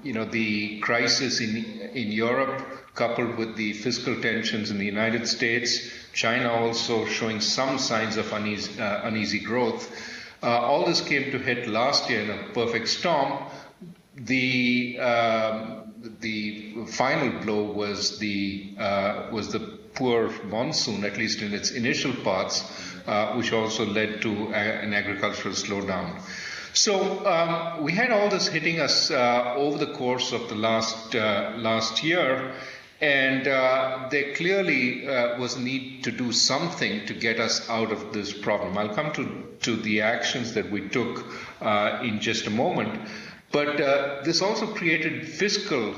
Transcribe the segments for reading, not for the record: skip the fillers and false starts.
the crisis in Europe, coupled with the fiscal tensions in the United States, China also showing some signs of uneasy growth. All this came to hit last year in a perfect storm. The final blow was the poor monsoon, at least in its initial parts, which also led to an agricultural slowdown. So we had all this hitting us over the course of the last year, and there clearly was a need to do something to get us out of this problem. I'll come to the actions that we took in just a moment. But this also created fiscal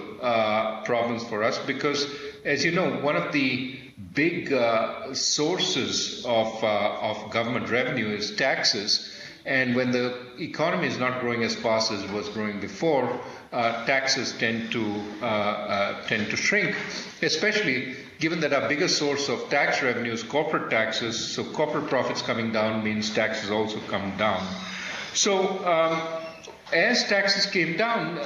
problems for us because, as you know, one of the big sources of government revenue is taxes. And when the economy is not growing as fast as it was growing before, taxes tend to shrink, especially given that our biggest source of tax revenue is corporate taxes. So corporate profits coming down means taxes also come down. So as taxes came down,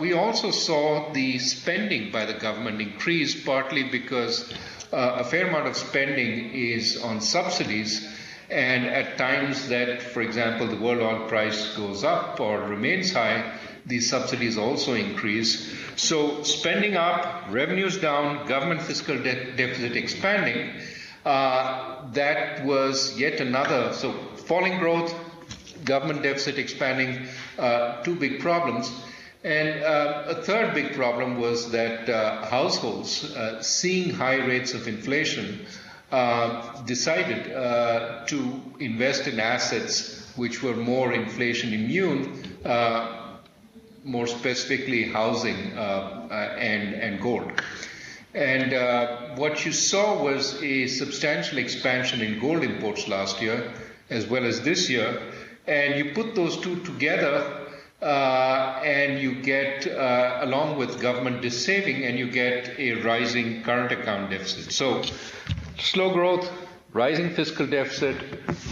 we also saw the spending by the government increase, partly because a fair amount of spending is on subsidies. And at times that, for example, the world oil price goes up or remains high, these subsidies also increase. So spending up, revenues down, government fiscal deficit expanding, that was yet another. So falling growth, government deficit expanding, two big problems. And a third big problem was that households, seeing high rates of inflation, decided to invest in assets which were more inflation immune, more specifically housing and gold. And what you saw was a substantial expansion in gold imports last year as well as this year. And you put those two together and you get, along with government dissaving, and you get a rising current account deficit. So slow growth, rising fiscal deficit,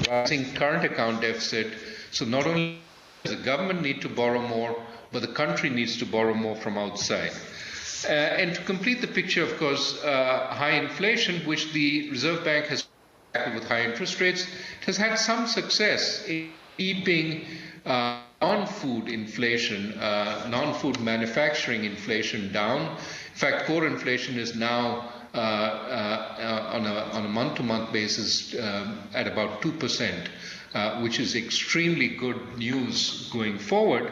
rising current account deficit. So not only does the government need to borrow more, but the country needs to borrow more from outside. And to complete the picture, of course, high inflation, which the Reserve Bank has with high interest rates, has had some success in keeping non-food inflation, non-food manufacturing inflation down. In fact, core inflation is now on a month-to-month basis at about 2%, which is extremely good news going forward.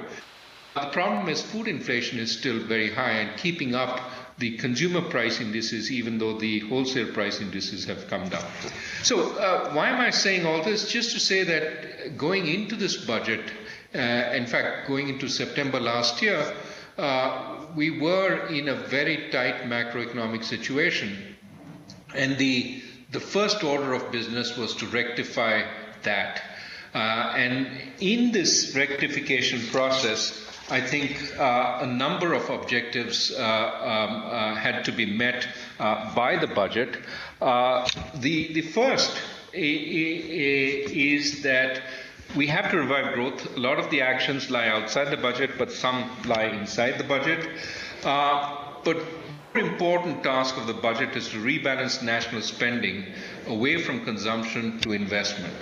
The problem is food inflation is still very high and keeping up the consumer price indices, even though the wholesale price indices have come down. So why am I saying all this? Just to say that going into this budget, in fact, going into September last year, we were in a very tight macroeconomic situation. And the first order of business was to rectify that. And in this rectification process, I think a number of objectives had to be met by the budget. The first is that we have to revive growth. A lot of the actions lie outside the budget, but some lie inside the budget. But the important task of the budget is to rebalance national spending away from consumption to investment.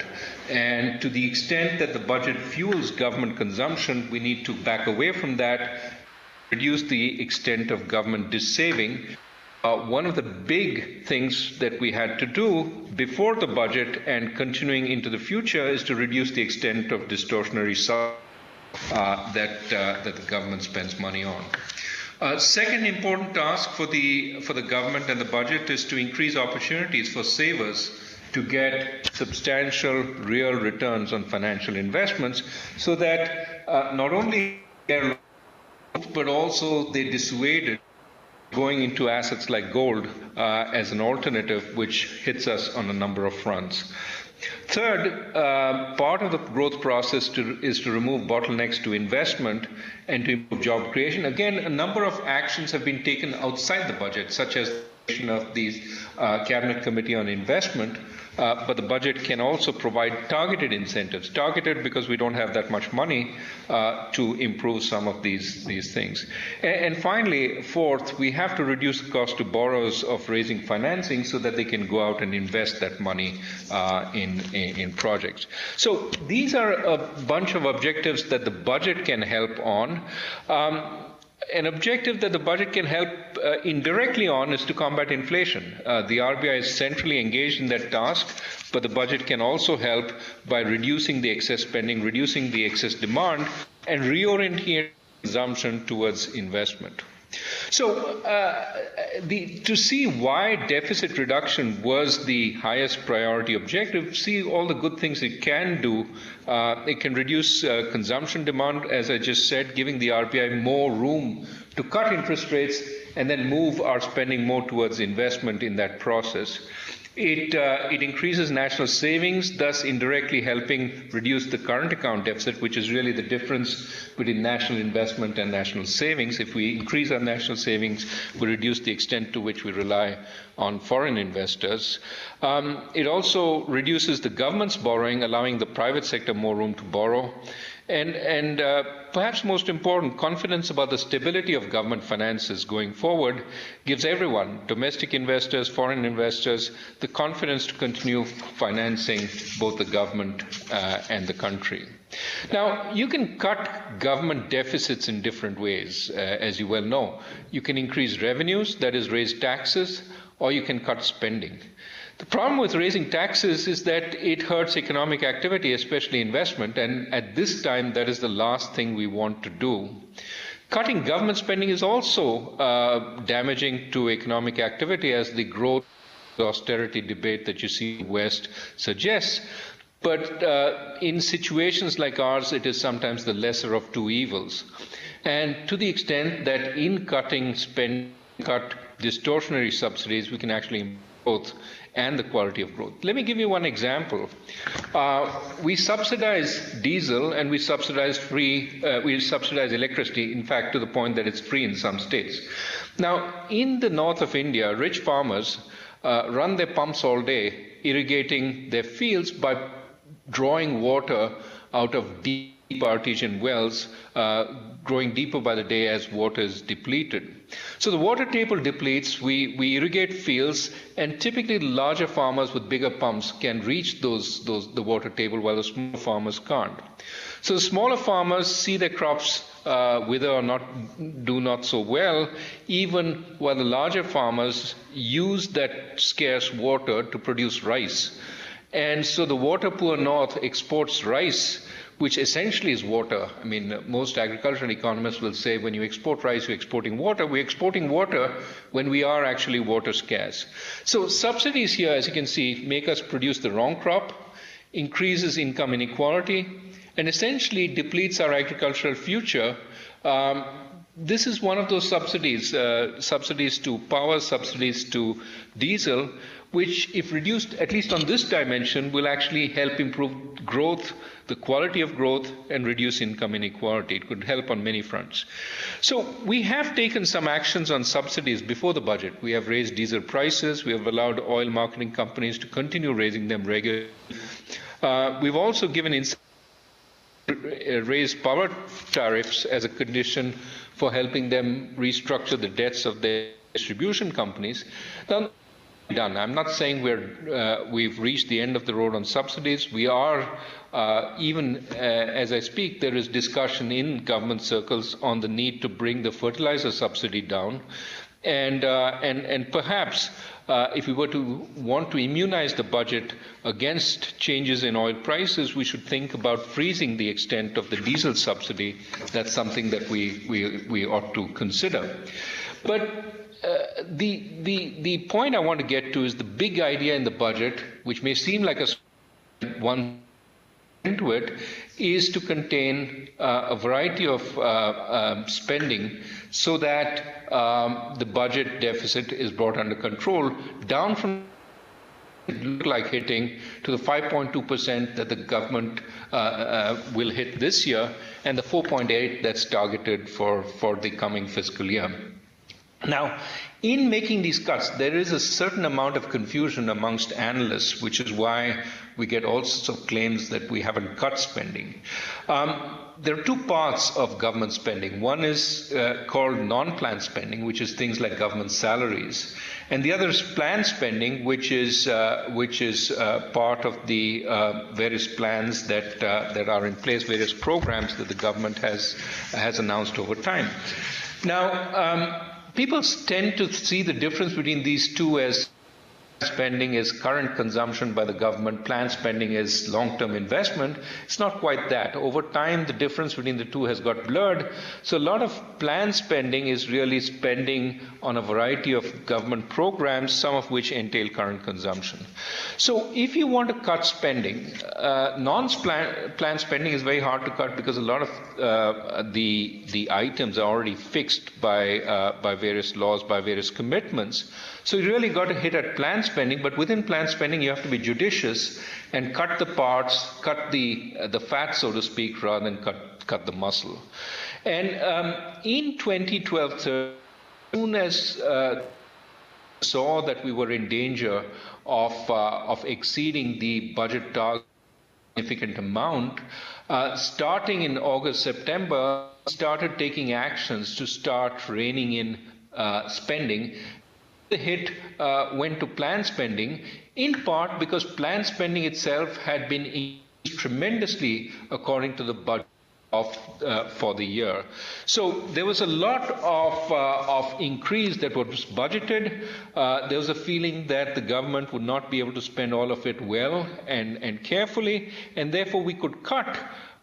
And to the extent that the budget fuels government consumption, we need to back away from that, reduce the extent of government dissaving. One of the big things that we had to do before the budget and continuing into the future is to reduce the extent of distortionary that the government spends money on. Second important task for the government and the budget is to increase opportunities for savers to get substantial real returns on financial investments, so that not only they're but also they dissuaded going into assets like gold as an alternative, which hits us on a number of fronts. Third, part of the growth process is to remove bottlenecks to investment and to improve job creation. Again, a number of actions have been taken outside the budget, such as the creation of the Cabinet Committee on Investment, but the budget can also provide targeted incentives. Targeted because we don't have that much money to improve some of these things. And finally, fourth, we have to reduce the cost to borrowers of raising financing so that they can go out and invest that money in projects. So these are a bunch of objectives that the budget can help on. An objective that the budget can help indirectly on is to combat inflation. The RBI is centrally engaged in that task, but the budget can also help by reducing the excess spending, reducing the excess demand, and reorienting consumption towards investment. So to see why deficit reduction was the highest priority objective, see all the good things it can do. It can reduce consumption demand, as I just said, giving the RBI more room to cut interest rates and then move our spending more towards investment in that process. It increases national savings, thus indirectly helping reduce the current account deficit, which is really the difference between national investment and national savings. If we increase our national savings, we reduce the extent to which we rely on foreign investors. It also reduces the government's borrowing, allowing the private sector more room to borrow. And perhaps most important, confidence about the stability of government finances going forward gives everyone, domestic investors, foreign investors, the confidence to continue financing both the government and the country. Now, you can cut government deficits in different ways, as you well know. You can increase revenues, that is, raise taxes, or you can cut spending. The problem with raising taxes is that it hurts economic activity, especially investment, and at this time, that is the last thing we want to do. Cutting government spending is also damaging to economic activity, as the growth austerity debate that you see in the West suggests. But in situations like ours, it is sometimes the lesser of two evils. And to the extent that in cutting spending, cut distortionary subsidies, we can actually improve growth and the quality of growth. Let me give you one example. We subsidize diesel and we subsidize electricity, in fact, to the point that it's free in some states. Now, in the north of India, rich farmers run their pumps all day, irrigating their fields by drawing water out of deep artesian wells, growing deeper by the day as water is depleted. So the water table depletes, we irrigate fields, and typically larger farmers with bigger pumps can reach the water table while the small farmers can't. So the smaller farmers see their crops wither or do not so well, even while the larger farmers use that scarce water to produce rice. And so the water poor north exports rice, which essentially is water. I mean, most agricultural economists will say when you export rice, you're exporting water. We're exporting water when we are actually water scarce. So subsidies here, as you can see, make us produce the wrong crop, increases income inequality, and essentially depletes our agricultural future. This is one of those subsidies, subsidies to power, subsidies to diesel, which, if reduced at least on this dimension, will actually help improve growth, the quality of growth, and reduce income inequality. It could help on many fronts. So we have taken some actions on subsidies before the budget. We have raised diesel prices. We have allowed oil marketing companies to continue raising them regularly. We've also given raised power tariffs as a condition for helping them restructure the debts of their distribution companies. Now, done. I'm not saying we've reached the end of the road on subsidies. We are, even as I speak, there is discussion in government circles on the need to bring the fertilizer subsidy down. And perhaps if we were to want to immunize the budget against changes in oil prices, we should think about freezing the extent of the diesel subsidy. That's something that we ought to consider. But the point I want to get to is the big idea in the budget, which may seem like a one into it, is to contain a variety of spending so that the budget deficit is brought under control, down from look like hitting to the 5.2% that the government will hit this year, and the 4.8% that's targeted for the coming fiscal year. Now, in making these cuts, there is a certain amount of confusion amongst analysts, which is why we get all sorts of claims that we haven't cut spending. There are two parts of government spending. One is called non-planned spending, which is things like government salaries, and the other is planned spending, which is part of the various plans that are in place, various programs that the government has announced over time. Now, people tend to see the difference between these two as spending is current consumption by the government, planned spending is long-term investment. It's not quite that. Over time, the difference between the two has got blurred. So a lot of planned spending is really spending on a variety of government programs, some of which entail current consumption. So if you want to cut spending, non-planned spending is very hard to cut because a lot of the items are already fixed by various laws, by various commitments. So you really got to hit at planned spending, but within planned spending you have to be judicious and cut the parts, cut the fat, so to speak, rather than cut the muscle. And in 2012, as soon as saw that we were in danger of exceeding the budget target significant amount, starting in August, September, started taking actions to start reining in spending. The hit went to planned spending, in part because planned spending itself had been increased tremendously according to the budget for the year. So there was a lot of increase that was budgeted. There was a feeling that the government would not be able to spend all of it well and carefully, and therefore we could cut.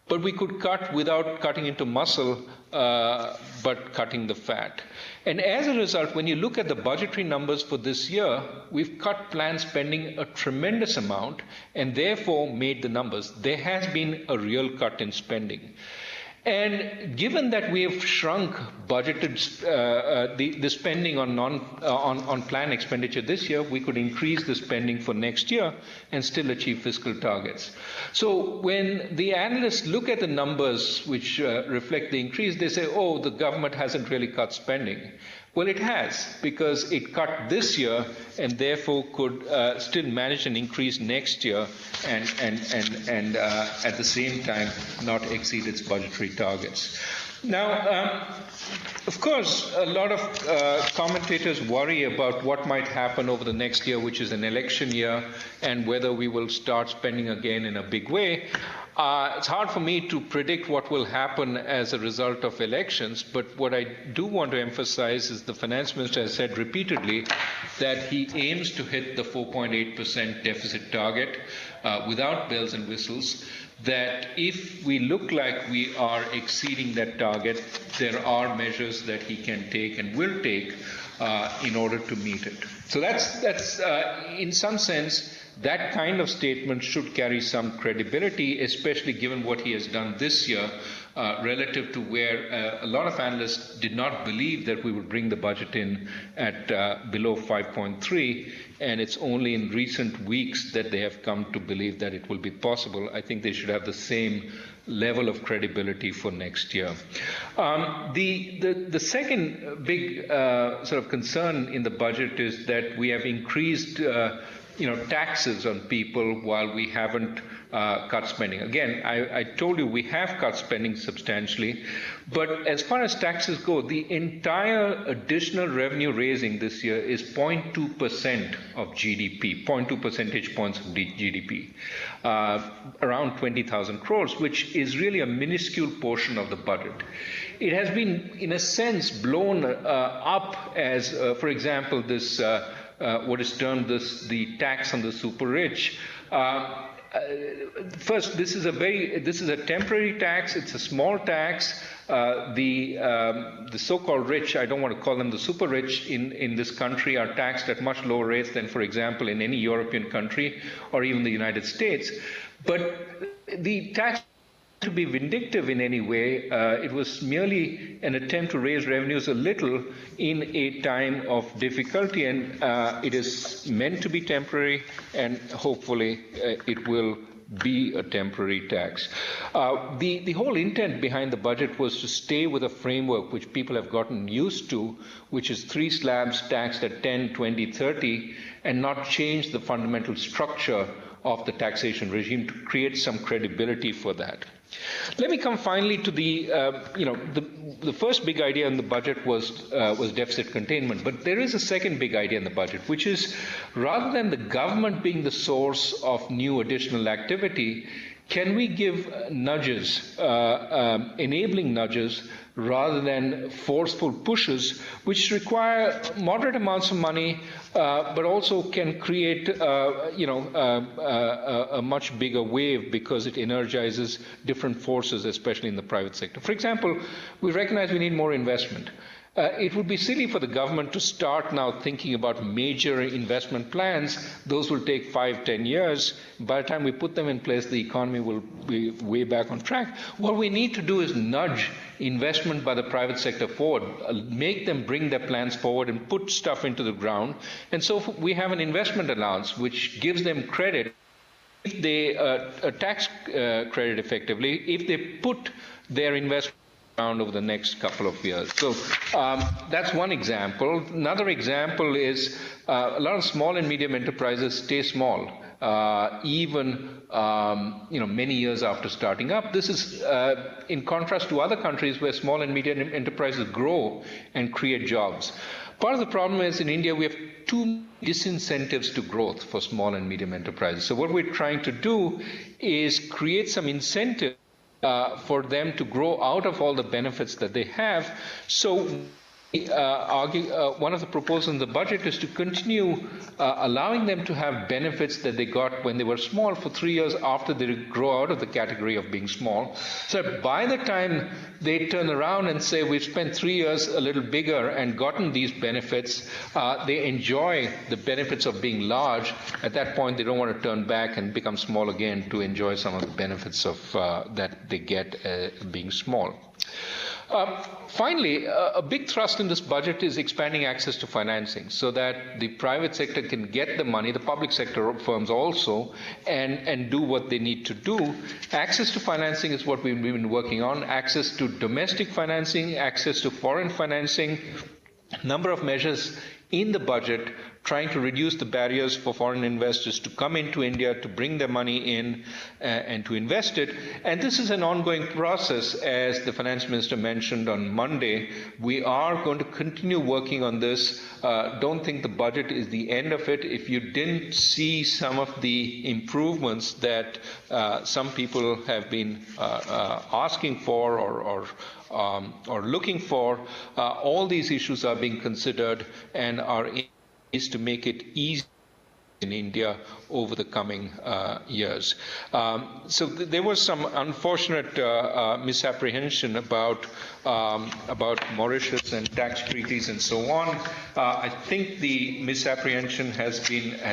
But we could cut without cutting into muscle, but cutting the fat. And as a result, when you look at the budgetary numbers for this year, we've cut planned spending a tremendous amount and therefore made the numbers. There has been a real cut in spending. And given that we have shrunk budgeted the spending on planned expenditure this year, we could increase the spending for next year and still achieve fiscal targets. So when the analysts look at the numbers which reflect the increase, they say, oh, the government hasn't really cut spending. Well, it has, because it cut this year and therefore could still manage an increase next year and at the same time not exceed its budgetary targets. Now, of course, a lot of commentators worry about what might happen over the next year, which is an election year, and whether we will start spending again in a big way. It's hard for me to predict what will happen as a result of elections, but what I do want to emphasize is the finance minister has said repeatedly that he aims to hit the 4.8% deficit target without bells and whistles, that if we look like we are exceeding that target, there are measures that he can take and will take in order to meet it. So that's in some sense, that kind of statement should carry some credibility, especially given what he has done this year relative to where a lot of analysts did not believe that we would bring the budget in at below 5.3, and it's only in recent weeks that they have come to believe that it will be possible. I think they should have the same level of credibility for next year. The second big sort of concern in the budget is that we have increased taxes on people while we haven't cut spending. Again, I told you we have cut spending substantially, but as far as taxes go, the entire additional revenue raising this year is 0.2% of GDP, 0.2 percentage points of GDP, around 20,000 crores, which is really a minuscule portion of the budget. It has been, in a sense, blown up as, for example, this what is termed the tax on the super rich. First, this is a temporary tax. It's a small tax. The so-called rich, I don't want to call them the super rich, in this country are taxed at much lower rates than, for example, in any European country or even the United States. But the tax to be vindictive in any way. It was merely an attempt to raise revenues a little in a time of difficulty, and it is meant to be temporary, and hopefully it will be a temporary tax. The whole intent behind the budget was to stay with a framework which people have gotten used to, which is 3 slabs taxed at 10, 20, 30, and not change the fundamental structure of the taxation regime to create some credibility for that. Let me come finally to the first big idea in the budget was deficit containment, but there is a second big idea in the budget, which is rather than the government being the source of new additional activity, can we give nudges, enabling nudges, rather than forceful pushes, which require moderate amounts of money, but also can create, a much bigger wave because it energizes different forces, especially in the private sector. For example, we recognize we need more investment. It would be silly for the government to start now thinking about major investment plans. Those will take 5, 10 years. By the time we put them in place, the economy will be way back on track. What we need to do is nudge investment by the private sector forward, make them bring their plans forward and put stuff into the ground. And so we have an investment allowance which gives them credit, if they a tax credit effectively, if they put their investment around over the next couple of years. So that's one example. Another example is a lot of small and medium enterprises stay small, even many years after starting up. This is in contrast to other countries where small and medium enterprises grow and create jobs. Part of the problem is in India we have too disincentives to growth for small and medium enterprises. So what we're trying to do is create some incentive for them to grow out of all the benefits that they have. So one of the proposals in the budget is to continue allowing them to have benefits that they got when they were small for 3 years after they grow out of the category of being small. So by the time they turn around and say, we've spent 3 years a little bigger and gotten these benefits, they enjoy the benefits of being large. At that point, they don't want to turn back and become small again to enjoy some of the benefits of that they get being small. Finally, a big thrust in this budget is expanding access to financing so that the private sector can get the money, the public sector firms also, and do what they need to do. Access to financing is what we've been working on, access to domestic financing, access to foreign financing, number of measures in the budget trying to reduce the barriers for foreign investors to come into India, to bring their money in and to invest it. And this is an ongoing process. As the finance minister mentioned on Monday, we are going to continue working on this. Don't think the budget is the end of it. If you didn't see some of the improvements that some people have been asking for or looking for, all these issues are being considered and are is to make it easy in India over the coming years. So there was some unfortunate misapprehension about Mauritius and tax treaties and so on. I think the misapprehension has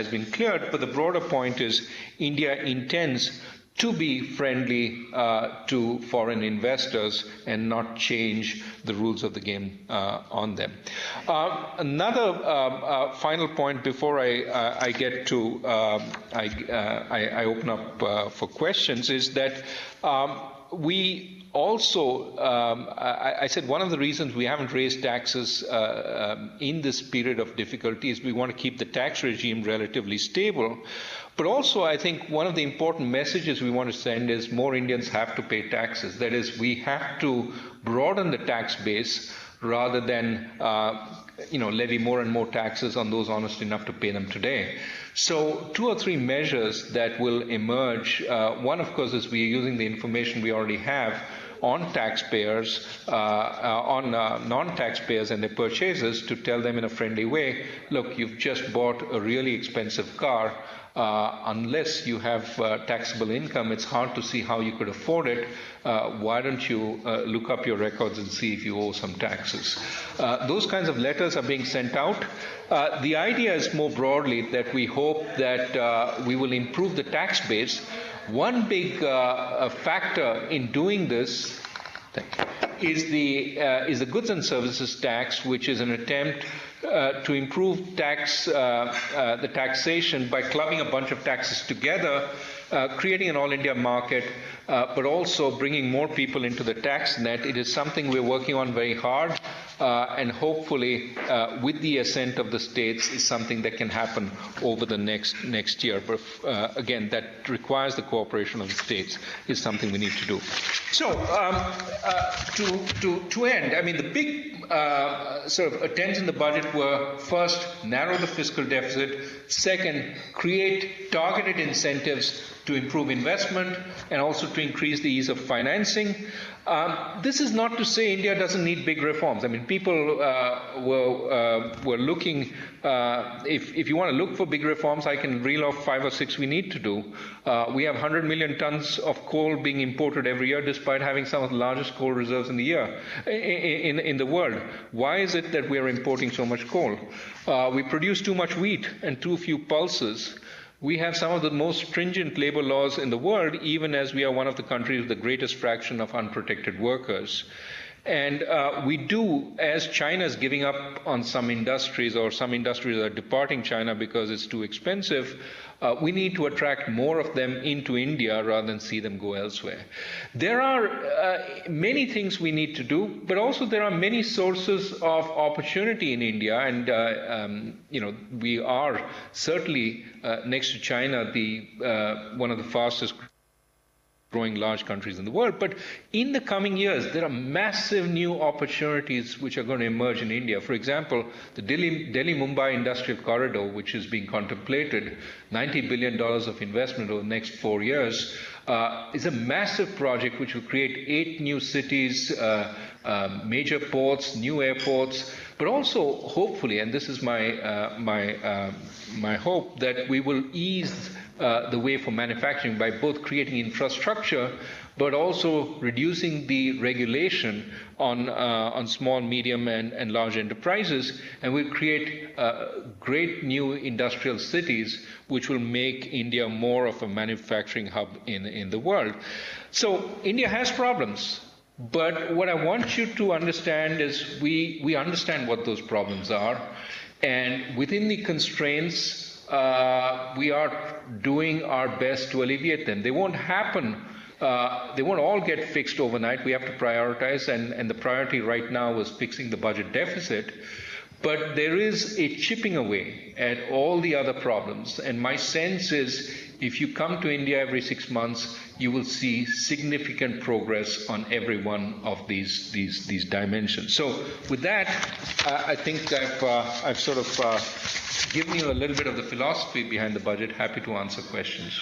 been cleared, but the broader point is India intends to be friendly to foreign investors and not change the rules of the game on them. Another final point before I get to I open up for questions is that we also, I said one of the reasons we haven't raised taxes in this period of difficulty is we want to keep the tax regime relatively stable. But also, I think one of the important messages we want to send is more Indians have to pay taxes. That is, we have to broaden the tax base rather than levy more and more taxes on those honest enough to pay them today. So 2 or 3 measures that will emerge. One, of course, is we are using the information we already have on taxpayers, on non-taxpayers and their purchases to tell them in a friendly way, look, you've just bought a really expensive car. Unless you have taxable income, it's hard to see how you could afford it. Why don't you look up your records and see if you owe some taxes? Those kinds of letters are being sent out. The idea is more broadly that we hope that we will improve the tax base. One big factor in doing this is the goods and services tax, which is an attempt to improve the taxation by clubbing a bunch of taxes together creating an all-India market, but also bringing more people into the tax net. It is something we're working on very hard, and hopefully, with the assent of the states, is something that can happen over the next year. But again, that requires the cooperation of the states, is something we need to do. So, to end, I mean, the big sort of attempts in the budget were, first, narrow the fiscal deficit, second, create targeted incentives to improve investment and also to increase the ease of financing. This is not to say India doesn't need big reforms. I mean, people were looking, if you want to look for big reforms, I can reel off 5 or 6 we need to do. We have 100 million tons of coal being imported every year, despite having some of the largest coal reserves in the year, in the world. Why is it that we are importing so much coal? We produce too much wheat and too few pulses. We have some of the most stringent labor laws in the world, even as we are one of the countries with the greatest fraction of unprotected workers. And we do, as China is giving up on some industries, or some industries are departing China because it's too expensive, we need to attract more of them into India rather than see them go elsewhere. There are many things we need to do, but also there are many sources of opportunity in India, and we are certainly next to China one of the fastest growing large countries in the world. But in the coming years, there are massive new opportunities which are going to emerge in India. For example, the Delhi-Mumbai Industrial Corridor, which is being contemplated, $90 billion of investment over the next 4 years, is a massive project which will create 8 new cities, major ports, new airports, but also, hopefully, and this is my hope, that we will ease the way for manufacturing by both creating infrastructure but also reducing the regulation on small, medium, and large enterprises, and we'll create great new industrial cities which will make India more of a manufacturing hub in the world. So India has problems, but what I want you to understand is we understand what those problems are, and within the constraints, we are doing our best to alleviate them. They won't happen. They won't all get fixed overnight. We have to prioritize, and the priority right now is fixing the budget deficit. But there is a chipping away at all the other problems. And my sense is, if you come to India every 6 months, you will see significant progress on every one of these dimensions. So with that, I think I've sort of given you a little bit of the philosophy behind the budget. Happy to answer questions.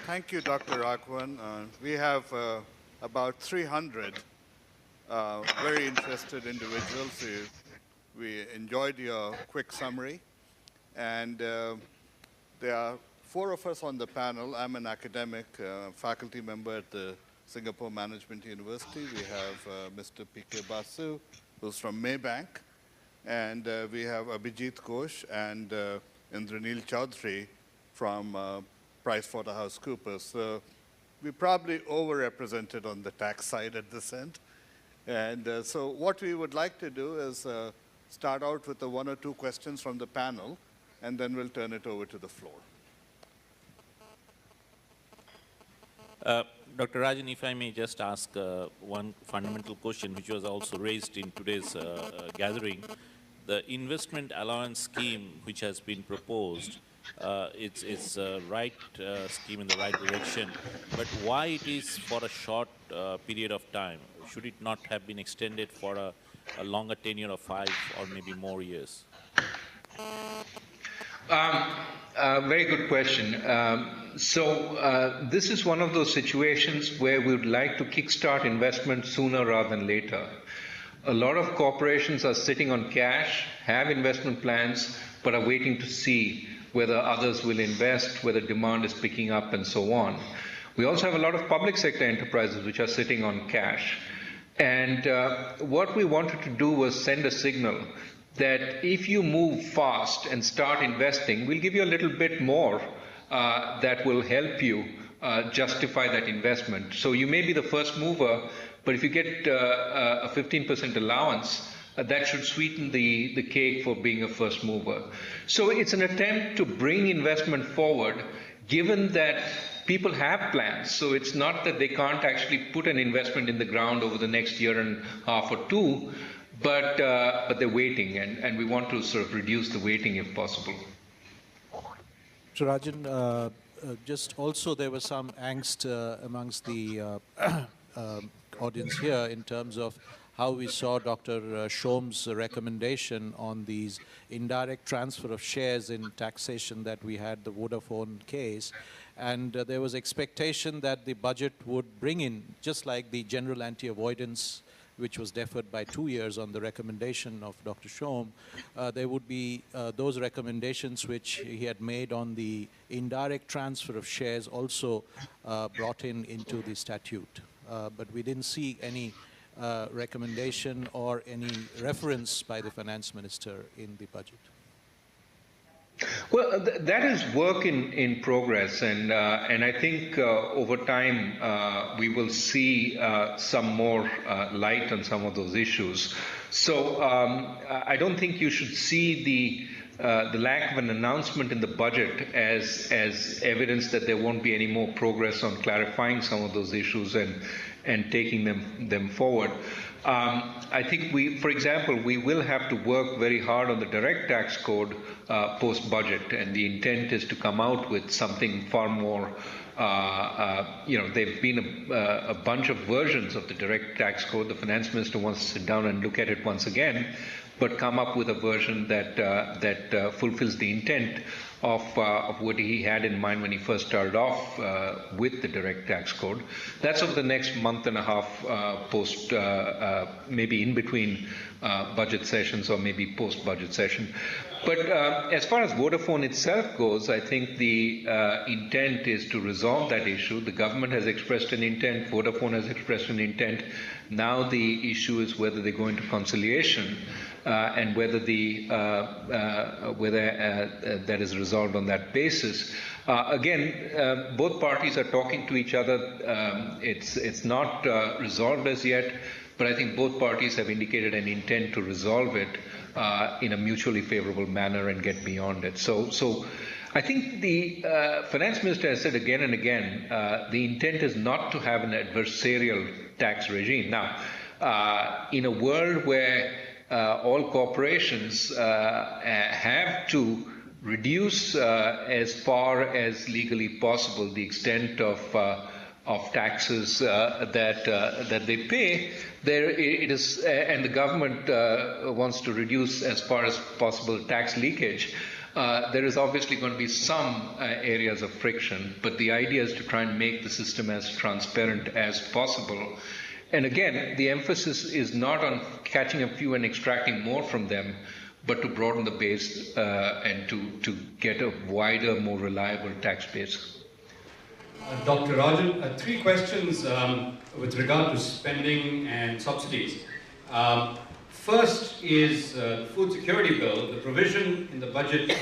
Thank you, Dr. Raghuram. We have about 300 very interested individuals. We enjoyed your quick summary. And there are 4 of us on the panel. I'm an academic, faculty member at the Singapore Management University. We have Mr. P.K. Basu, who's from Maybank. And we have Abhijit Ghosh and Indranil Chaudhary from PricewaterhouseCoopers. So we're probably overrepresented on the tax side at this end. And so what we would like to do is start out with 1 or 2 questions from the panel, and then we'll turn it over to the floor. Dr. Rajan, if I may just ask one fundamental question, which was also raised in today's gathering. The investment allowance scheme which has been proposed, it's a right scheme in the right direction, but why it is for a short period of time? Should it not have been extended for a longer tenure of 5 or maybe more years? Very good question. This is one of those situations where we would like to kickstart investment sooner rather than later. A lot of corporations are sitting on cash, have investment plans, but are waiting to see whether others will invest, whether demand is picking up, and so on. We also have a lot of public sector enterprises which are sitting on cash. And what we wanted to do was send a signal that if you move fast and start investing, we'll give you a little bit more that will help you justify that investment. So you may be the first mover, but if you get a 15% allowance, that should sweeten the cake for being a first mover. So it's an attempt to bring investment forward, given that people have plans. So it's not that they can't actually put an investment in the ground over the next year and a half or two, but they're waiting, and we want to sort of reduce the waiting if possible. So Rajan, just also there was some angst amongst the audience here in terms of how we saw Dr. Shom's recommendation on these indirect transfer of shares in taxation that we had, the Vodafone case. And there was expectation that the budget would bring in, just like the general anti-avoidance, which was deferred by 2 years on the recommendation of Dr. Shom, there would be those recommendations which he had made on the indirect transfer of shares also brought into the statute. But we didn't see any recommendation or any reference by the finance minister in the budget. Well, that is work in progress, and I think over time we will see some more light on some of those issues. So I don't think you should see the lack of an announcement in the budget as evidence that there won't be any more progress on clarifying some of those issues and taking them forward. I think for example, we will have to work very hard on the direct tax code post-budget, and the intent is to come out with something far more, there've been a bunch of versions of the direct tax code. The finance minister wants to sit down and look at it once again, but come up with a version that fulfills the intent of what he had in mind when he first started off with the direct tax code. That's over the next month and a half post, maybe in between budget sessions or maybe post-budget session. But as far as Vodafone itself goes, I think the intent is to resolve that issue. The government has expressed an intent, Vodafone has expressed an intent. Now the issue is whether they go into conciliation and whether that is resolved on that basis. Again, both parties are talking to each other. It's not resolved as yet, but I think both parties have indicated an intent to resolve it in a mutually favorable manner and get beyond it. So I think the finance minister has said again and again, the intent is not to have an adversarial tax regime. Now, in a world where all corporations have to reduce as far as legally possible the extent of taxes that they pay, it is, and the government wants to reduce as far as possible tax leakage. There is obviously going to be some areas of friction, but the idea is to try and make the system as transparent as possible. And again, the emphasis is not on catching a few and extracting more from them, but to broaden the base and to get a wider, more reliable tax base. Dr. Rajan, 3 questions with regard to spending and subsidies. First is the food security bill. The provision in the budget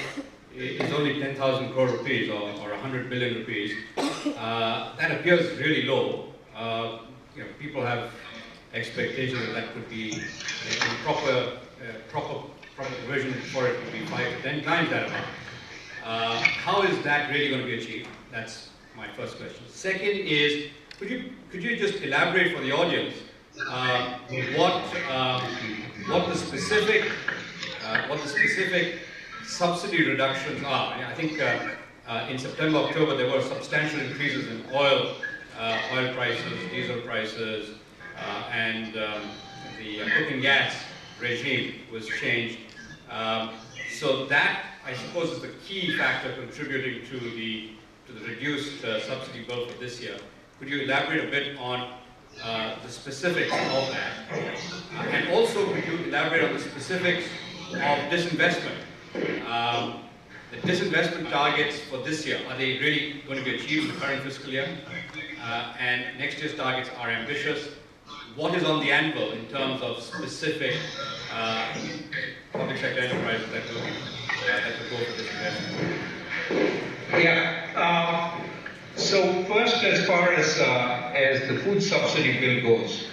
is only 10,000 crore rupees or 100 billion rupees. That appears really low. People have expectations that could be proper provision for it to be 5 to 10 times that amount. How is that really going to be achieved? That's my first question. Second is, could you just elaborate for the audience what the specific subsidy reductions are? I think in September, October, there were substantial increases in oil prices, diesel prices, and the cooking gas regime was changed. So that, I suppose, is the key factor contributing to the reduced subsidy bill for this year. Could you elaborate a bit on the specifics of that? And also, could you elaborate on the specifics of disinvestment? The disinvestment targets for this year, are they really going to be achieved in the current fiscal year? And next year's targets are ambitious. What is on the anvil in terms of specific public sector enterprises that will go for this investment? Yeah. So first, as far as the food subsidy bill goes,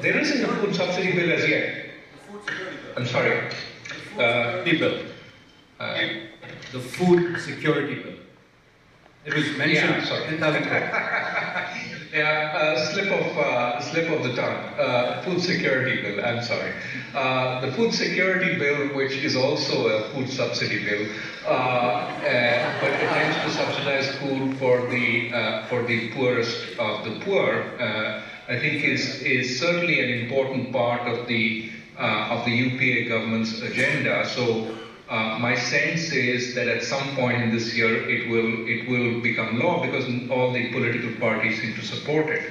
there isn't a food subsidy bill as yet. I'm sorry. The bill. The food security bill. It was mentioned. Yeah, sorry. 10,000 crore. Yeah, slip of the tongue. Food security bill. I'm sorry. The food security bill, which is also a food subsidy bill, but attempts to subsidize food for the poorest of the poor. I think is certainly an important part of the UPA government's agenda. So. My sense is that at some point in this year it will become law because all the political parties seem to support it.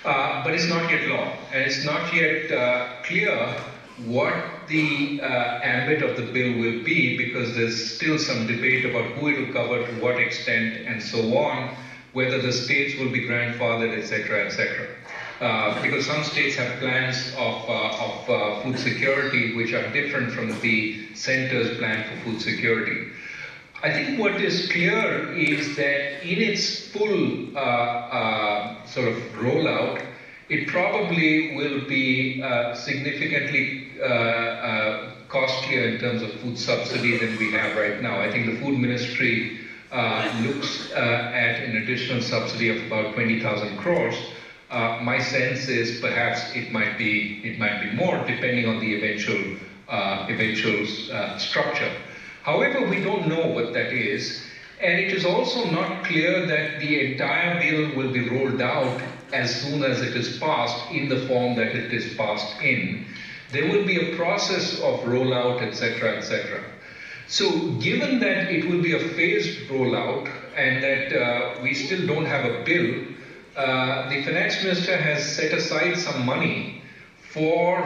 But it's not yet law, and it's not yet clear what the ambit of the bill will be, because there's still some debate about who it will cover, to what extent, and so on, whether the states will be grandfathered, etc., etc. Because some states have plans of food security which are different from the center's plan for food security. I think what is clear is that in its full sort of rollout, it probably will be significantly costlier in terms of food subsidy than we have right now. I think the Food Ministry looks at an additional subsidy of about 20,000 crores. My sense is perhaps it might be more, depending on the eventual structure. However, we don't know what that is, and it is also not clear that the entire bill will be rolled out as soon as it is passed in the form that it is passed in. There will be a process of rollout, etc., etc. So, given that it will be a phased rollout and that we still don't have a bill, the finance minister has set aside some money for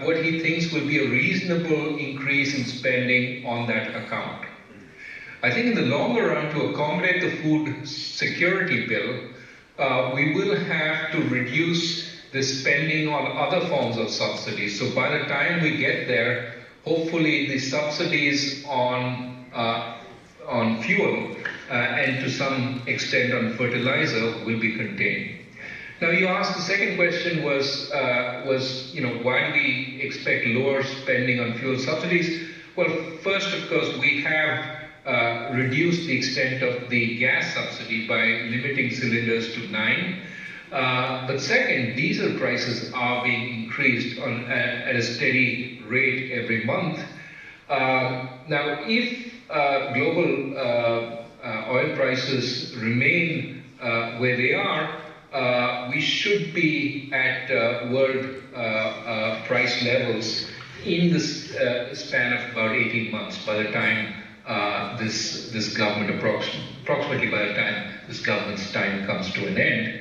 what he thinks will be a reasonable increase in spending on that account. I think in the longer run, to accommodate the food security bill, we will have to reduce the spending on other forms of subsidies. So by the time we get there, hopefully the subsidies on fuel and to some extent on fertilizer will be contained. Now you asked, the second question was why do we expect lower spending on fuel subsidies? Well, first, of course, we have reduced the extent of the gas subsidy by limiting cylinders to 9. But second, diesel prices are being increased at a steady rate every month. Now, if global oil prices remain where they are, we should be at world price levels in this span of about 18 months by the time this government, approximately by the time this government's time comes to an end.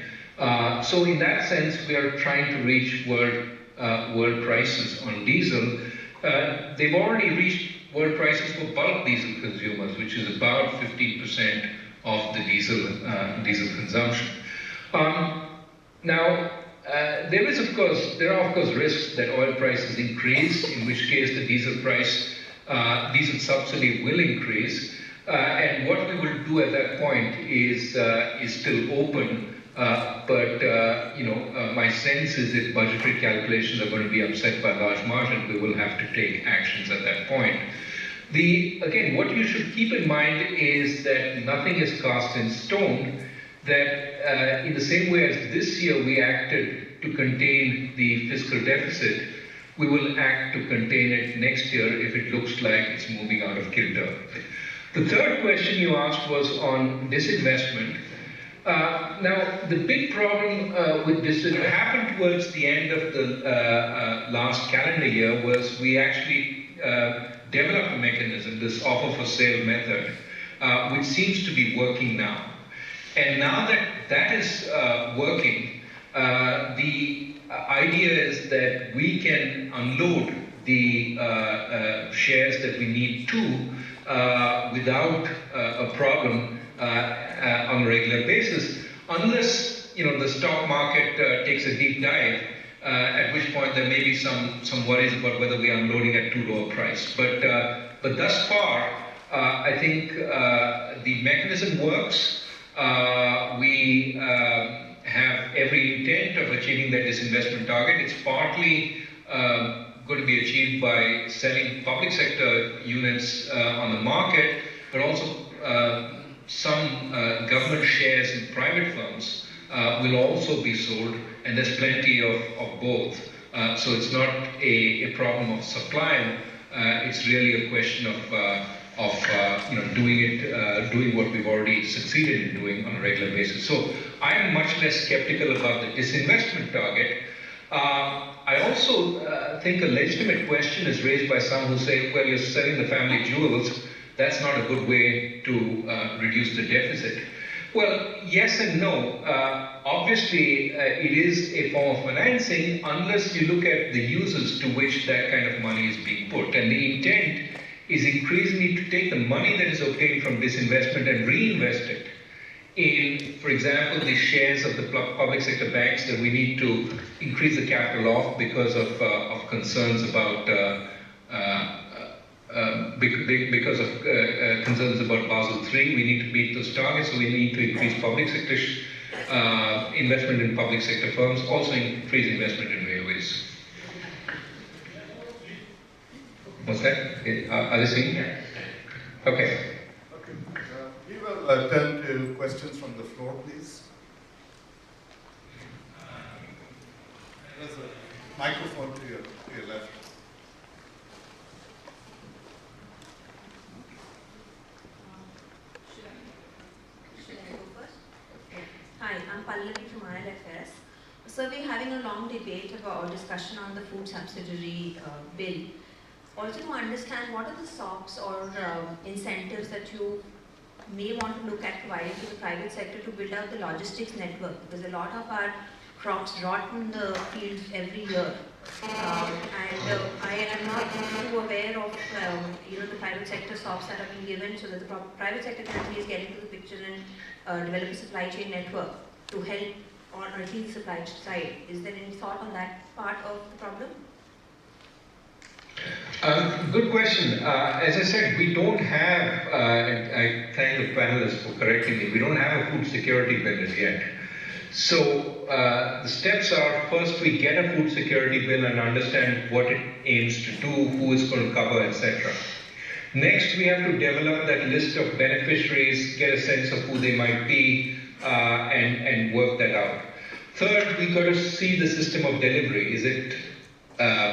So in that sense, we are trying to reach world prices on diesel. They've already reached world prices for bulk diesel consumers, which is about 15% of the diesel consumption. Now, there are of course risks that oil prices increase, in which case the diesel subsidy will increase, and what we will do at that point is still open. My sense is if budgetary calculations are going to be upset by large margin, we will have to take actions at that point. Again, what you should keep in mind is that nothing is cast in stone, that in the same way as this year we acted to contain the fiscal deficit, we will act to contain it next year if it looks like it's moving out of kilter. The third question you asked was on disinvestment. Now, the big problem with this that happened towards the end of the last calendar year was we actually developed a mechanism, this offer for sale method, which seems to be working now. And now that that is working, the idea is that we can unload the shares that we need to without a problem on a regular basis, unless the stock market takes a deep dive, at which point there may be some worries about whether we are unloading at too low a price. But thus far, I think the mechanism works. We have every intent of achieving that disinvestment target. It's partly going to be achieved by selling public sector units on the market, but also some government shares in private firms will also be sold, and there's plenty of both. So it's not a problem of supply, it's really a question of doing what we've already succeeded in doing on a regular basis. So I am much less skeptical about the disinvestment target. I also think a legitimate question is raised by some who say, well, you're selling the family jewels, that's not a good way to reduce the deficit. Well, yes and no. Obviously, it is a form of financing unless you look at the uses to which that kind of money is being put. And the intent is increasingly to take the money that is obtained from disinvestment and reinvest it in, for example, the shares of the public sector banks that we need to increase the capital of because of concerns about concerns about Basel III. We need to meet those targets, so we need to increase public sector investment in public sector firms, also increase investment in railways. What's that? Are they seeing? Okay. We will turn to questions from the floor, please. There's a microphone to your left. Should I go first? Hi, I'm Pallavi from ILFS. So we're having a long debate about discussion on the food subsidiary bill. Also to understand what are the SOPs or incentives that you may want to look at providing to the private sector to build out the logistics network, because a lot of our crops rot in the fields every year. I am not too aware of the private sector SOPs that have been given, so that the private sector can at least get into the picture and develop a supply chain network to help on at least the supply side. Is there any thought on that part of the problem? Good question. As I said, we don't have, and I thank the panelists for correcting me, we don't have a food security bill as yet. So the steps are, first we get a food security bill and understand what it aims to do, who it's going to cover, etc. Next, we have to develop that list of beneficiaries, get a sense of who they might be, and work that out. Third, we've got to see the system of delivery. Is it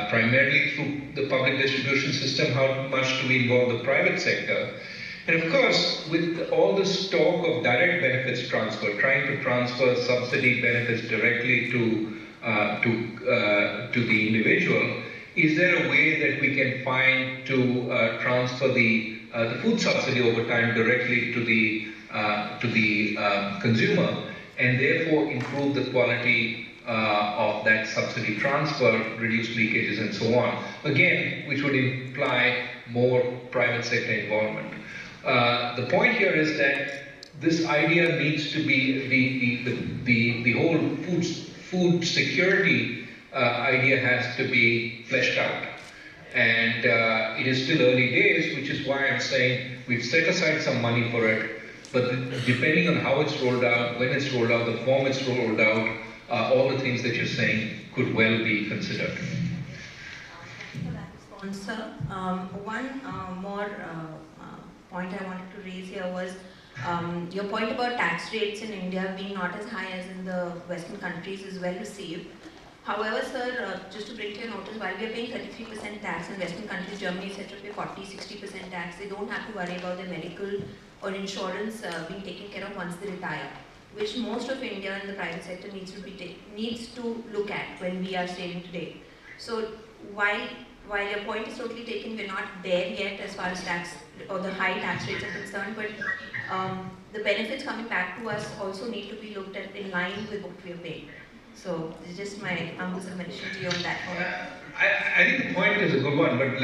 primarily through the public distribution system? How much do we involve the private sector? And of course, with all this talk of direct benefits transfer, trying to transfer subsidy benefits directly to the individual, is there a way that we can find to transfer the food subsidy over time directly to the consumer, and therefore improve the quality of that subsidy transfer, reduce leakages and so on. Again, which would imply more private sector involvement. The point here is that this idea needs to be, the whole food security idea has to be fleshed out. And it is still early days, which is why I'm saying we've set aside some money for it, but depending on how it's rolled out, when it's rolled out, the form it's rolled out, all the things that you're saying could well be considered. Thank you for that response, sir. One more point I wanted to raise here was your point about tax rates in India being not as high as in the Western countries is well received. However, sir, just to bring to your notice, while we are paying 33% tax in Western countries, Germany, etc., pay 40-60% tax, they don't have to worry about their medical or insurance being taken care of once they retire, which most of India and the private sector needs to look at when we are saving today. So while your point is totally taken, we're not there yet as far as tax or the high tax rates are concerned, but the benefits coming back to us also need to be looked at in line with what we are paying. So it's just my humble submission to you on that point. I think the point is a good one, but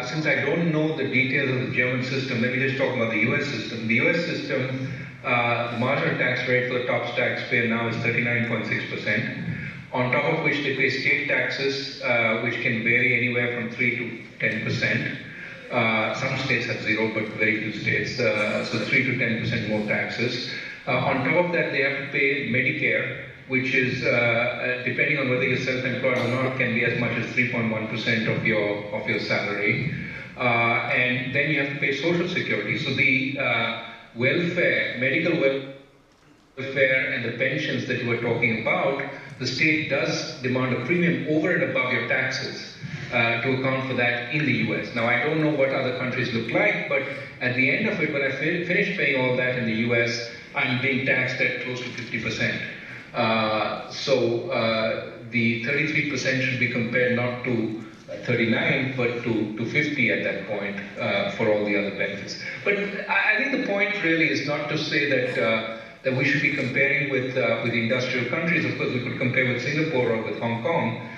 since I don't know the details of the German system, let me just talk about the US system. The US system, the marginal tax rate for the top taxpayer now is 39.6%, on top of which they pay state taxes, which can vary anywhere from 3 to 10%. Some states have zero, but very few states, so 3 to 10% more taxes. On top of that, they have to pay Medicare, which is, depending on whether you're self-employed or not, can be as much as 3.1% of your salary. And then you have to pay Social Security. So the welfare, medical welfare and the pensions that you were talking about, the state does demand a premium over and above your taxes to account for that in the US. Now, I don't know what other countries look like, but at the end of it, when I finish paying all that in the US, I'm being taxed at close to 50%. So the 33% should be compared not to 39, but to 50 at that point for all the other benefits. But I think the point really is not to say that we should be comparing with industrial countries. Of course, we could compare with Singapore or with Hong Kong,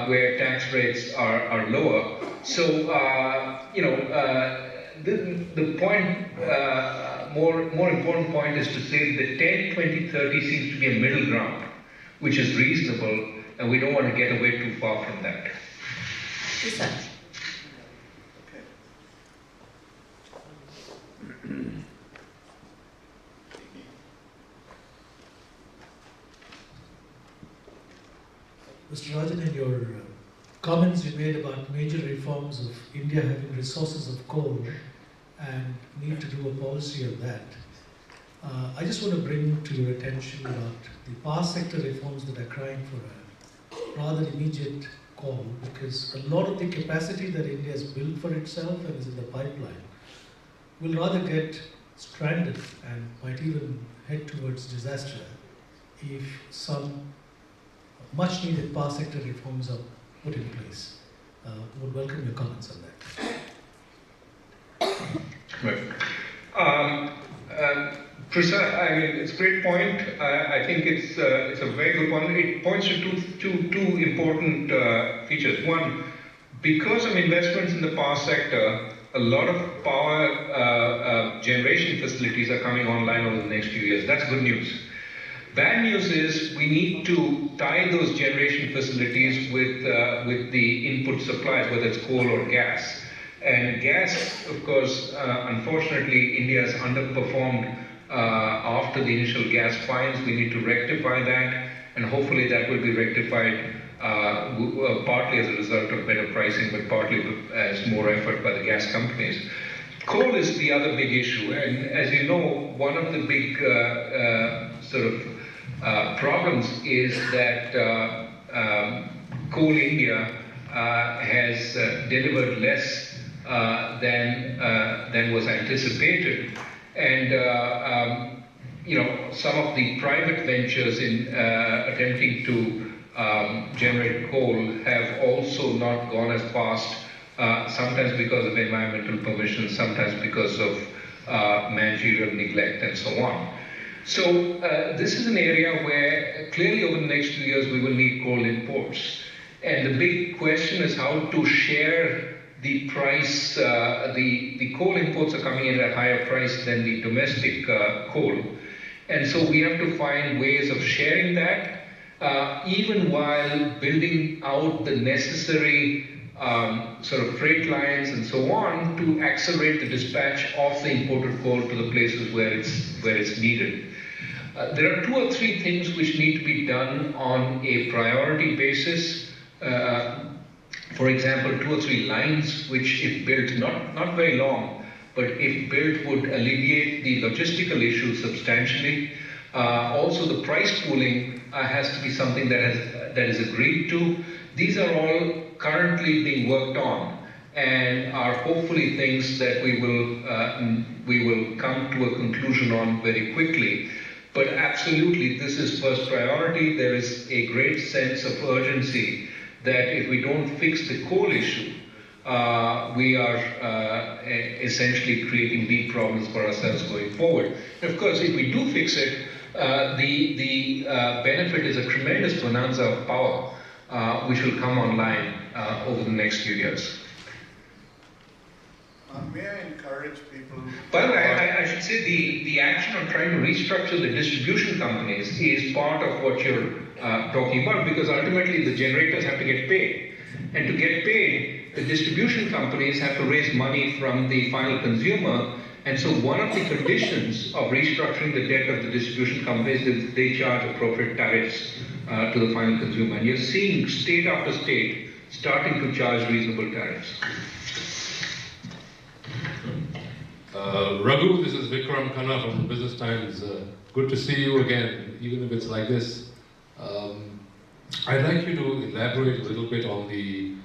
where tax rates are lower. So the point, more important point, is to say that 10, 20, 30 seems to be a middle ground, which is reasonable, and we don't want to get away too far from that. Yes, sir. Mr. Rajan, in your comments you made about major reforms of India having resources of coal and need to do a policy of that, I just want to bring to your attention about the power sector reforms that are crying for a rather immediate call, because a lot of the capacity that India has built for itself and is in the pipeline will rather get stranded and might even head towards disaster if some much needed power sector reforms are put in place. Would welcome your comments on that. Right. I mean, it's a great point. I think it's a very good one. It points to two important features. One, because of investments in the power sector, a lot of power generation facilities are coming online over the next few years. That's good news. Bad news is we need to tie those generation facilities with the input supplies, whether it's coal or gas. And gas, of course, unfortunately, India has underperformed after the initial gas fines. We need to rectify that, and hopefully that will be rectified partly as a result of better pricing, but partly as more effort by the gas companies. Coal is the other big issue, and as you know, one of the big problems is that Coal India has delivered less than was anticipated, and some of the private ventures in attempting to generate coal have also not gone as fast, sometimes because of environmental permissions, sometimes because of managerial neglect and so on. So this is an area where clearly over the next 2 years we will need coal imports. And the big question is how to share the price. The coal imports are coming in at a higher price than the domestic coal. And so we have to find ways of sharing that, even while building out the necessary freight lines and so on to accelerate the dispatch of the imported coal to the places where it's needed. There are 2 or 3 things which need to be done on a priority basis. For example, 2 or 3 lines which, if built, not very long, but if built, would alleviate the logistical issues substantially. Also, the price pooling has to be something that is agreed to. These are all currently being worked on and are hopefully things that we will come to a conclusion on very quickly. But absolutely, this is first priority. There is a great sense of urgency that if we don't fix the coal issue, we are essentially creating deep problems for ourselves going forward. And of course, if we do fix it, the benefit is a tremendous bonanza of power, which will come online over the next few years. May I encourage people? By the way, I should say the action on trying to restructure the distribution companies is part of what you're talking about, because ultimately the generators have to get paid. And to get paid, the distribution companies have to raise money from the final consumer, And so one of the conditions of restructuring the debt of the distribution companies is that they charge appropriate tariffs to the final consumer. And you're seeing state after state starting to charge reasonable tariffs. Raghu, this is Vikram Khanna from the Business Times. Good to see you again, even if it's like this. I'd like you to elaborate a little bit on the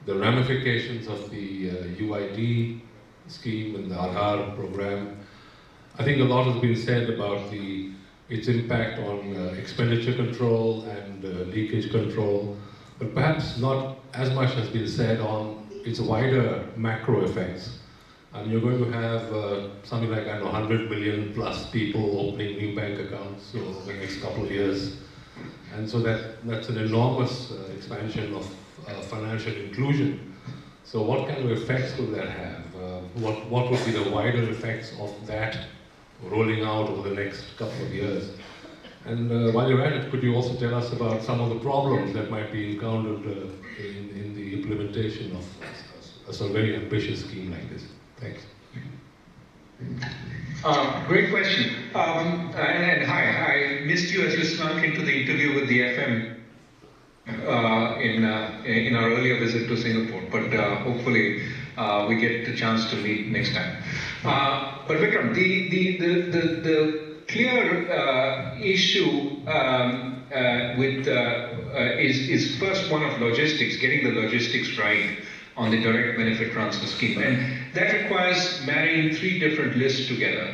ramifications of the UID scheme and the Aadhaar program. I think a lot has been said about its impact on expenditure control and leakage control, but perhaps not as much has been said on its wider macro effects. And you're going to have something like, 100 million plus people opening new bank accounts over the next couple of years. And so that's an enormous expansion of financial inclusion. So what kind of effects will that have? What would be the wider effects of that rolling out over the next couple of years? And while you're at it, could you also tell us about some of the problems that might be encountered in the implementation of a sort of very ambitious scheme like this? Thanks. Great question. And hi, I missed you as you slunk into the interview with the FM in our earlier visit to Singapore, but hopefully we get the chance to meet next time. But Vikram, the clear issue is first one of logistics, getting the logistics right on the direct benefit transfer scheme, and that requires marrying three different lists together.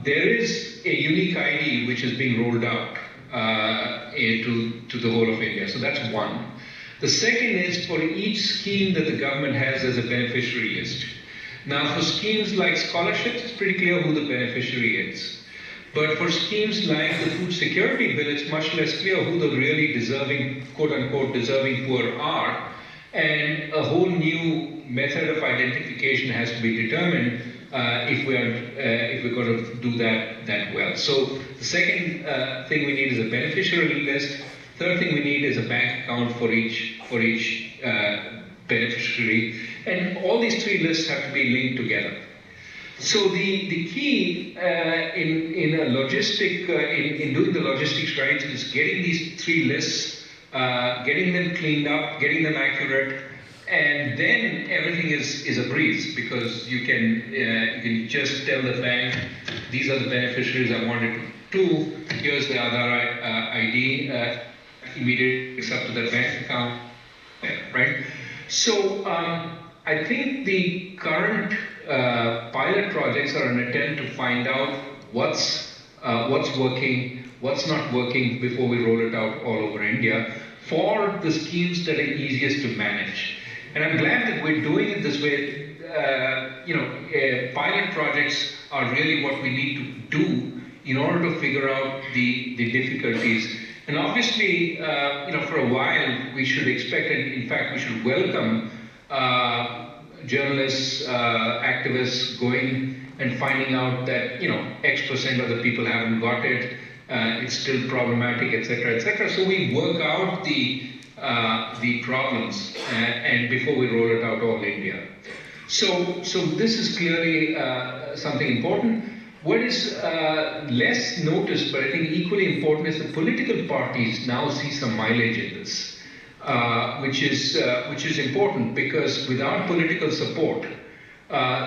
There is a unique ID which is being rolled out to the whole of India, so that's one. The second is for each scheme that the government has as a beneficiary list. Now for schemes like scholarships, it's pretty clear who the beneficiary is. But for schemes like the food security bill, it's much less clear who the really deserving, quote-unquote, deserving poor are. And a whole new method of identification has to be determined if we're going to do that well. So the second thing we need is a beneficiary list. Third thing we need is a bank account for each beneficiary. And all these three lists have to be linked together. So the key in doing the logistics right is getting these three lists, getting them cleaned up, getting them accurate, and then everything is a breeze, because you can just tell the bank, these are the beneficiaries I wanted to. Here's the Aadhaar ID, immediately it's up to the bank account, right? So I think the current pilot projects are an attempt to find out what's working, what's not working before we roll it out all over India for the schemes that are easiest to manage. And I'm glad that we're doing it this way. Pilot projects are really what we need to do in order to figure out the difficulties. And obviously, for a while, we should expect, and in fact, we should welcome journalists, activists going and finding out that, X% of the people haven't got it, it's still problematic, etc., etc. So we work out the problems and before we roll it out all India. So this is clearly something important. What is less noticed, but I think equally important, is the political parties now see some mileage in this, which is important, because without political support,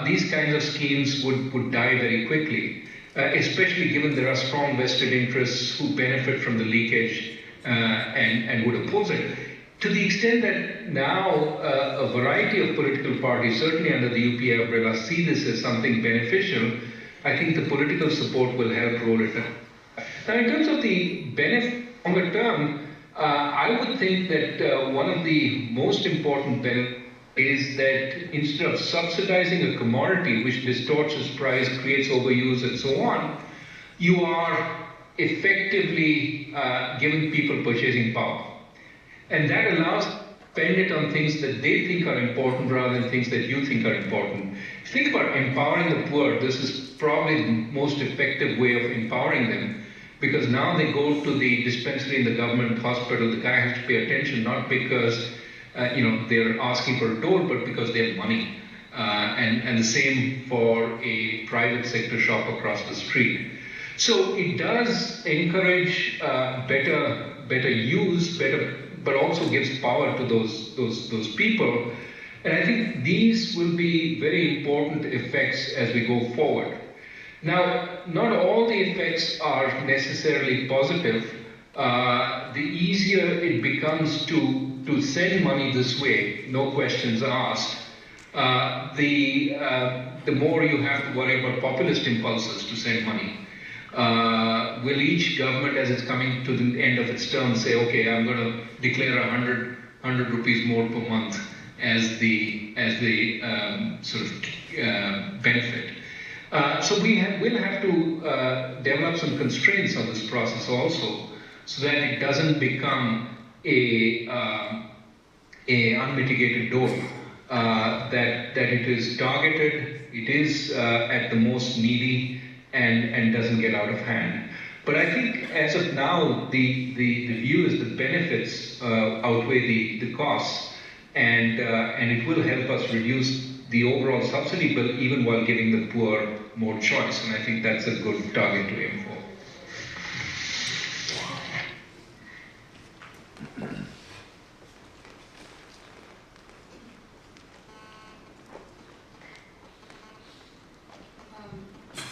these kinds of schemes would die very quickly, especially given there are strong vested interests who benefit from the leakage and would oppose it. To the extent that now a variety of political parties, certainly under the UPA umbrella, see this as something beneficial, I think the political support will help roll it out. Now, in terms of the benefit longer term, I would think that one of the most important benefits is that instead of subsidizing a commodity which distorts its price, creates overuse, and so on, you are effectively giving people purchasing power. And that allows to spend it on things that they think are important rather than things that you think are important. If you think about empowering the poor, this is probably the most effective way of empowering them, because now they go to the dispensary in the government hospital, the guy has to pay attention, not because they're asking for a toll, but because they have money. and the same for a private sector shop across the street. So it does encourage better use, but also gives power to those people. And I think these will be very important effects as we go forward. Now, not all the effects are necessarily positive. The easier it becomes to send money this way, no questions asked, the more you have to worry about populist impulses to send money. Will each government, as it's coming to the end of its term, say, okay, I'm going to declare 100 rupees more per month as the sort of benefit? So we'll have to develop some constraints on this process also, so that it doesn't become a unmitigated dole. That it is targeted, it is at the most needy, and doesn't get out of hand. But I think as of now, the view is the benefits outweigh the costs, and it will help us reduce the overall subsidy bill even while giving the poor more choice. And I think that's a good target to aim for.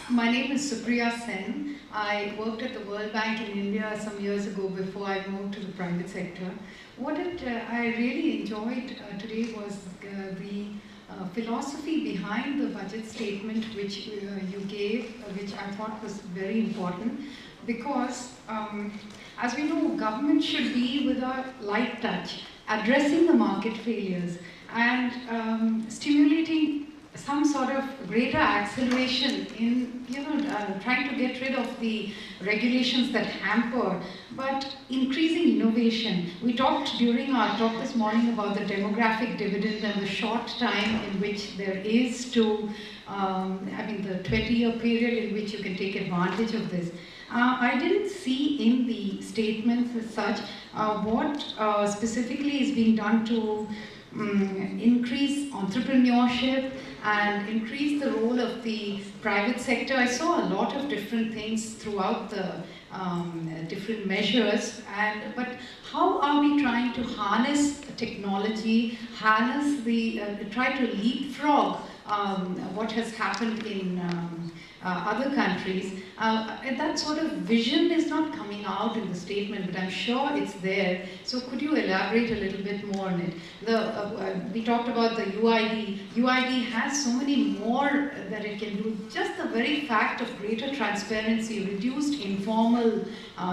My name is Supriya Sen. I worked at the World Bank in India some years ago before I moved to the private sector. What I really enjoyed today was the philosophy behind the budget statement which you gave, which I thought was very important, because as we know, government should be with a light touch, addressing the market failures and stimulating some sort of greater acceleration in, trying to get rid of the regulations that hamper, but increasing innovation. We talked during our talk this morning about the demographic dividend and the short time in which there is to, the 20-year period in which you can take advantage of this. I didn't see in the statements as such what specifically is being done to increase entrepreneurship and increase the role of the private sector. I saw a lot of different things throughout the different measures, but how are we trying to harness technology, try to leapfrog what has happened in other countries? That sort of vision is not coming out in the statement, but I'm sure it's there. So could you elaborate a little bit more on it? We talked about the UID. UID has so many more that it can do. Just the very fact of greater transparency, reduced informal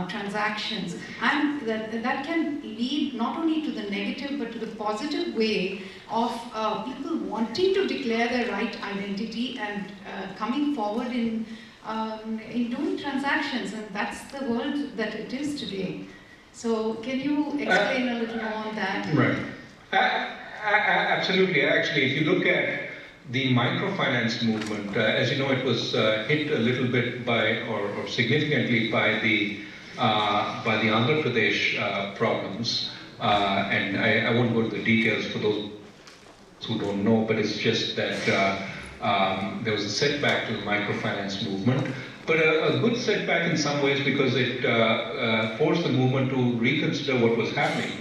transactions, and that can lead not only to the negative but to the positive way of people wanting to declare their right identity and coming forward in doing transactions, and that's the world that it is today. So can you explain a little more on that? Right. Absolutely. Actually, if you look at the microfinance movement, as you know, it was hit a little bit by, or significantly by the Andhra Pradesh problems. And I won't go into the details for those who don't know, but it's just that there was a setback to the microfinance movement, but a good setback in some ways, because it forced the movement to reconsider what was happening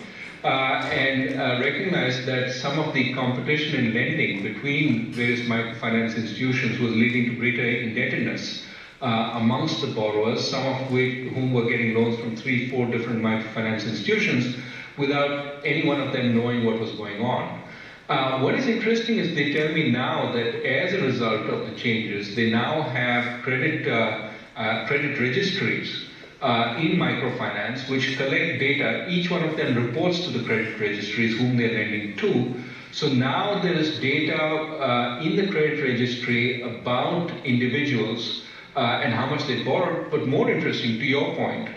and recognize that some of the competition in lending between various microfinance institutions was leading to greater indebtedness amongst the borrowers, some of whom were getting loans from 3-4 different microfinance institutions without any one of them knowing what was going on. What is interesting is they tell me now that as a result of the changes, they now have credit registries in microfinance which collect data. Each one of them reports to the credit registries whom they're lending to. So now there is data in the credit registry about individuals and how much they borrowed. But more interesting, to your point,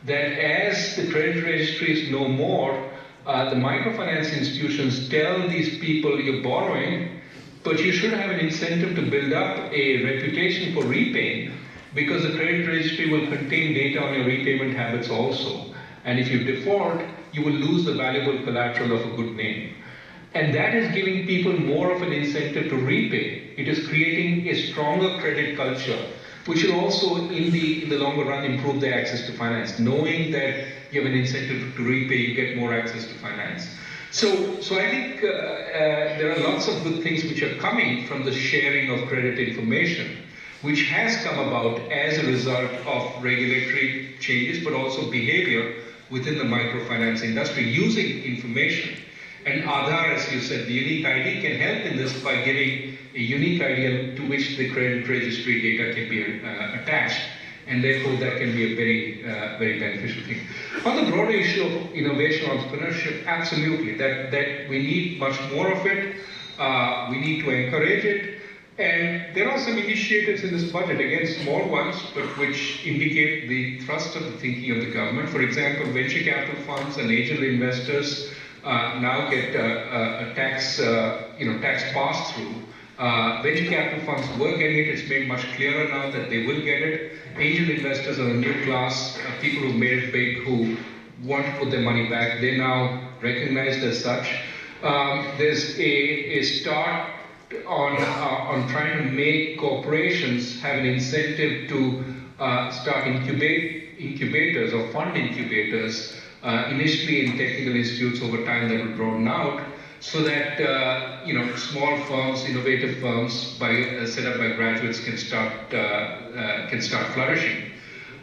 that as the credit registries know more, the microfinance institutions tell these people, you're borrowing, but you should have an incentive to build up a reputation for repaying, because the credit registry will contain data on your repayment habits also. And if you default, you will lose the valuable collateral of a good name. And that is giving people more of an incentive to repay. It is creating a stronger credit culture, which will also, in the longer run, improve their access to finance. Knowing that you have an incentive to repay, you get more access to finance. So I think there are lots of good things which are coming from the sharing of credit information, which has come about as a result of regulatory changes, but also behavior within the microfinance industry using information. And Aadhaar, as you said, the unique ID can help in this by giving a unique ID to which the credit registry data can be attached, and therefore that can be a very, very beneficial thing. On the broader issue of innovation, entrepreneurship, absolutely, that we need much more of it. We need to encourage it. And there are some initiatives in this budget, again small ones, but which indicate the thrust of the thinking of the government. For example, venture capital funds and angel investors now get a tax, tax pass-through. Venture capital funds were getting it. It's made much clearer now that they will get it. Angel investors are a new class, people who've made it big, who want to put their money back. They're now recognized as such. There's a start on trying to make corporations have an incentive to start incubators or fund incubators, initially in technical institutes, over time that will broaden out, so that small firms, innovative firms, set up by graduates can start flourishing.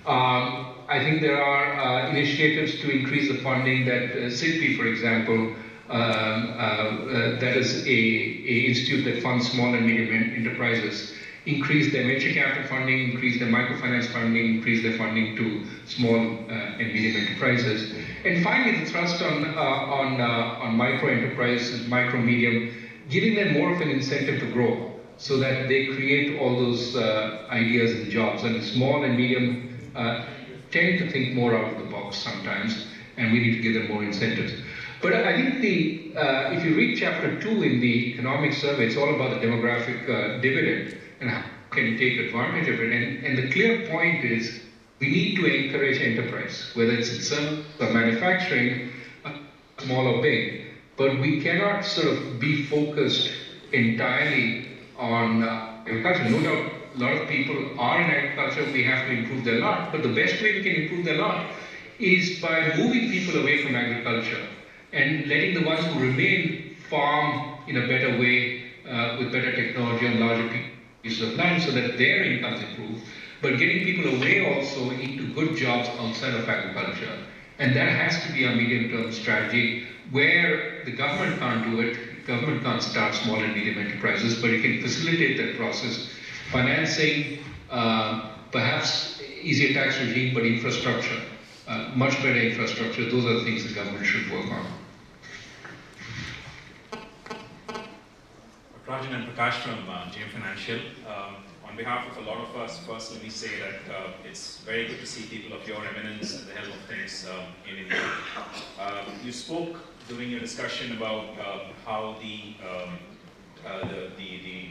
I think there are initiatives to increase the funding that SIDBI, for example, that is a institute that funds small and medium enterprises, increase their venture capital funding, increase their microfinance funding, increase their funding to small and medium enterprises. And finally, the thrust on micro enterprises, micro medium, giving them more of an incentive to grow, so that they create all those ideas and jobs. And small and medium tend to think more out of the box sometimes, and we need to give them more incentives. But I think if you read chapter 2 in the economic survey, it's all about the demographic dividend and how can you take advantage of it. And the clear point is we need to encourage enterprise, whether it's in service or manufacturing, small or big. But we cannot sort of be focused entirely on agriculture. No doubt a lot of people are in agriculture, we have to improve their lot, but the best way we can improve their lot is by moving people away from agriculture and letting the ones who remain farm in a better way, with better technology and larger pieces of land, so that their incomes improve, but getting people away also into good jobs outside of agriculture. And that has to be our medium-term strategy, where the government can't do it. Government can't start small and medium enterprises, but it can facilitate that process. Financing, perhaps easier tax regime, but infrastructure, much better infrastructure. Those are the things the government should work on. Rajan and Prakash from GM Financial. On behalf of a lot of us, first let me say that it's very good to see people of your eminence at the helm of things in India. You spoke during your discussion about how the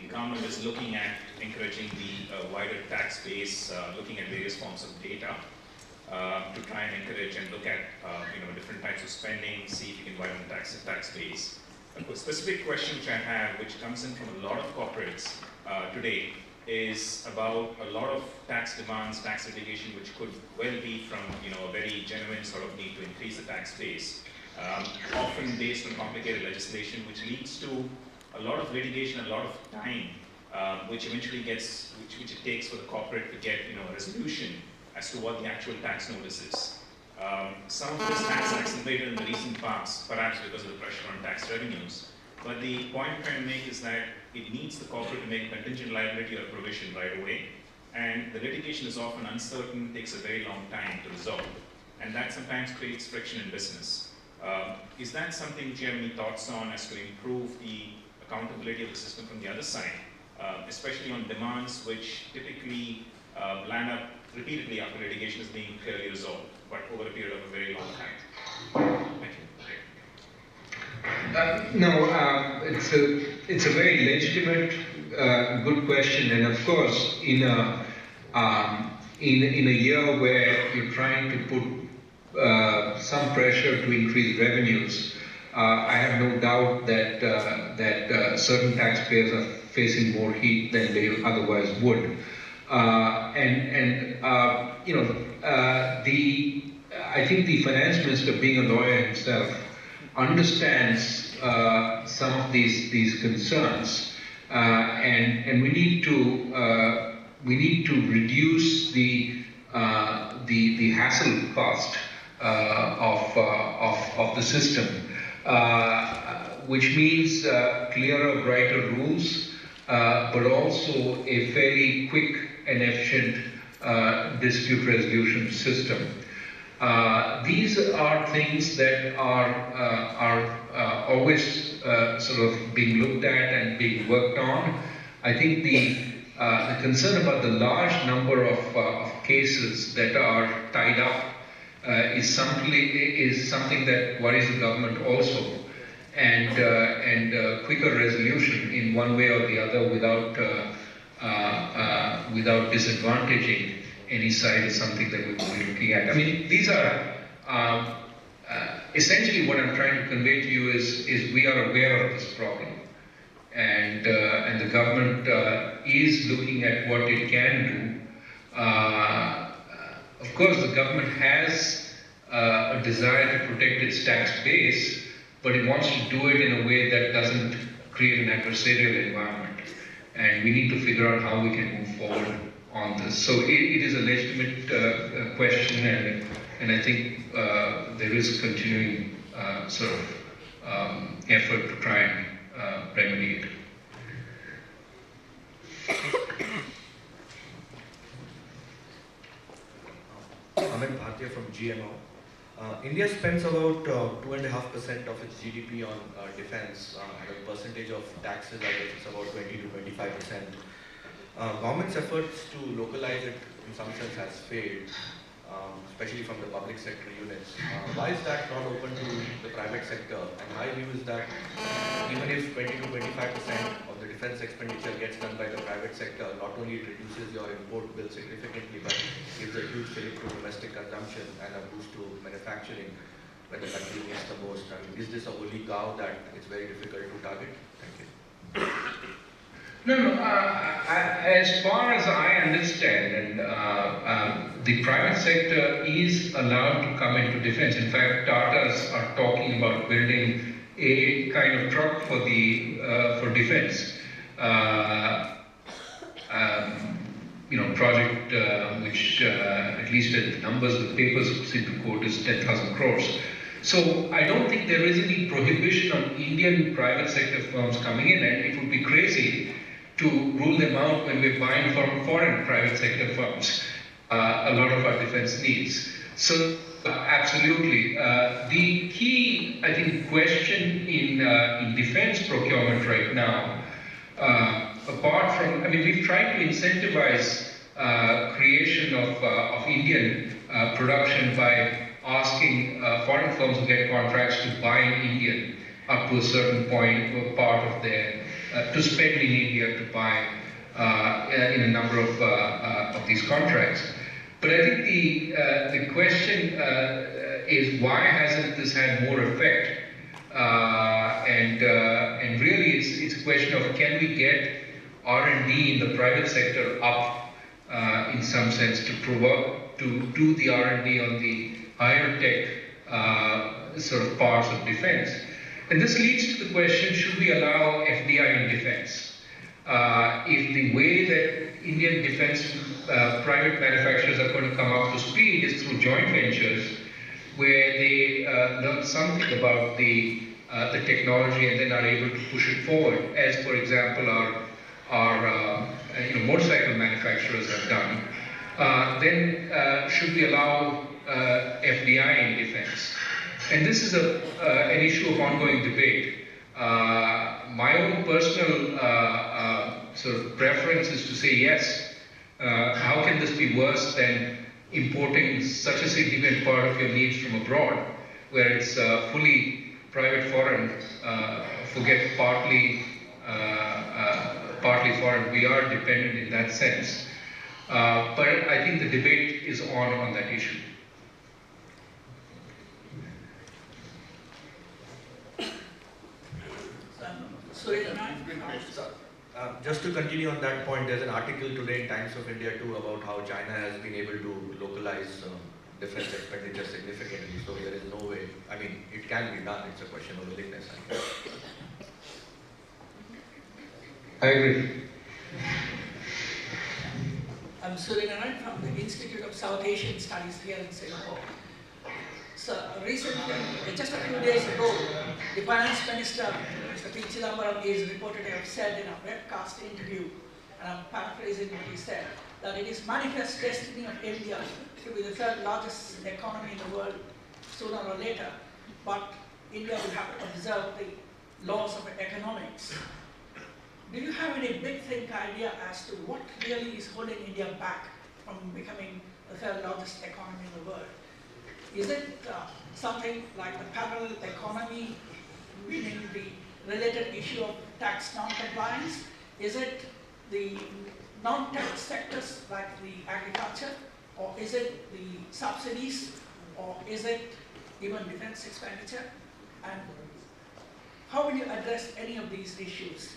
government is looking at encouraging the wider tax base, looking at various forms of data to try and encourage and look at different types of spending, see if you can widen the tax base. A specific question which I have, which comes in from a lot of corporates today, is about a lot of tax demands, tax litigation, which could well be from a very genuine sort of need to increase the tax base, often based on complicated legislation, which leads to a lot of litigation, a lot of time, which eventually which it takes for the corporate to get a resolution as to what the actual tax notice is. Some of this has accelerated in the recent past, perhaps because of the pressure on tax revenues. But the point I'm trying to make is that it needs the corporate to make contingent liability or provision right away. And the litigation is often uncertain, takes a very long time to resolve. And that sometimes creates friction in business. Is that something you have any thoughts on as to improve the accountability of the system from the other side, especially on demands which typically land up repeatedly after litigation is being clearly resolved, but over a period of a very long time? Thank you. It's a very legitimate, good question, and of course, in a year where you're trying to put some pressure to increase revenues, I have no doubt that certain taxpayers are facing more heat than they otherwise would. I think the finance minister, being a lawyer himself, understands some of these concerns, and we need to reduce the hassle cost of the system, which means clearer, brighter rules, but also a fairly quick and efficient dispute resolution system. These are things that are always sort of being looked at and being worked on. I think the concern about the large number of cases that are tied up is something that worries the government also, and quicker resolution in one way or the other without disadvantaging any side is something that we will be looking at. I mean, these are essentially what I'm trying to convey to you is we are aware of this problem, and the government is looking at what it can do. Of course, the government has a desire to protect its tax base, but it wants to do it in a way that doesn't create an adversarial environment. And we need to figure out how we can move forward on this. So it is a legitimate question, and I think there is a continuing sort of effort to try and remedy it. Amit Bhatia from GMO. India spends about 2.5% of its GDP on defense, and a percentage of taxes, I guess it's about 20 to 25%. Government's efforts to localize it in some sense has failed, especially from the public sector units. Why is that not open to the private sector? And my view is that even if 20 to 25% of the defense expenditure gets done by the private sector, not only it reduces your import bill significantly, but gives a huge fillip to domestic consumption and a boost to manufacturing when the country needs the most. I mean, is this a holy cow that it's very difficult to target? Thank you. No. As far as I understand, the private sector is allowed to come into defense. In fact, Tatas are talking about building a kind of truck for defense. Project which, at least at the numbers the papers seem to quote, is 10,000 crores. So I don't think there is any prohibition on Indian private sector firms coming in, and it would be crazy to rule them out when we're buying from foreign private sector firms a lot of our defense needs. So absolutely. The key, I think, question in defense procurement right now, apart from, I mean, we've tried to incentivize creation of Indian production by asking foreign firms to get contracts to buy Indian up to a certain point, or part of their, to spend in India to buy in a number of these contracts. But I think the question is, why hasn't this had more effect? And really it's a question of, can we get R&D in the private sector up in some sense to do the R&D on the higher tech sort of parts of defense. And this leads to the question, should we allow FDI in defense? If the way that Indian defense private manufacturers are going to come up to speed is through joint ventures, where they learn something about the technology and then are able to push it forward, as for example our motorcycle manufacturers have done, then should we allow FDI in defense? And this is an issue of ongoing debate. My own personal sort of preference is to say yes. How can this be worse than importing such a significant part of your needs from abroad, where it's fully private foreign, forget partly foreign. We are dependent in that sense. But I think the debate is on that issue. So, just to continue on that point, there's an article today in Times of India too about how China has been able to localize defense expenditure significantly. So there is no way, I mean, it can be done, it's a question of willingness. I agree. I'm Surinaran from the Institute of South Asian Studies here in Singapore. So recently, just a few days ago, the Finance Minister, Mr. P. Chidambaram, is reported to have said in a webcast interview, and I'm paraphrasing what he said, that it is manifest destiny of India to be the third largest economy in the world sooner or later, but India will have to observe the laws of economics. Do you have any big think idea as to what really is holding India back from becoming the third largest economy in the world? Is it something like the parallel economy, meaning the related issue of tax non-compliance? Is it the non-tax sectors like the agriculture? Or is it the subsidies? Or is it even defense expenditure? And how will you address any of these issues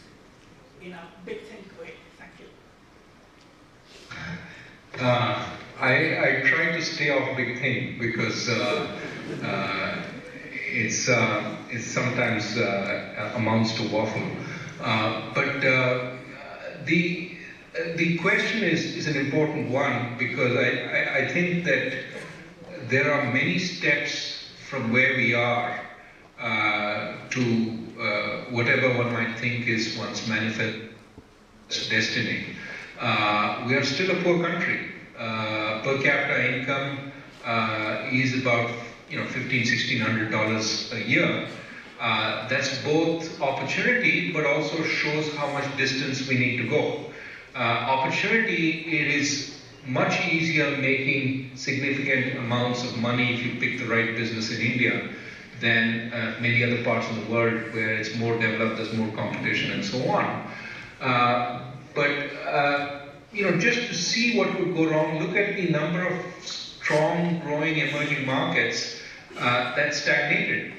in a big think way? Thank you. I try to stay off big thing because it's sometimes amounts to waffle. But the question is an important one because I think that there are many steps from where we are to whatever one might think is one's manifest destiny. We are still a poor country. Per capita income is about $1,500–1,600 a year. That's both opportunity, but also shows how much distance we need to go. Opportunity, it is much easier making significant amounts of money if you pick the right business in India than many other parts of the world where it's more developed, there's more competition and so on. Just to see what could go wrong, look at the number of strong, growing, emerging markets that stagnated.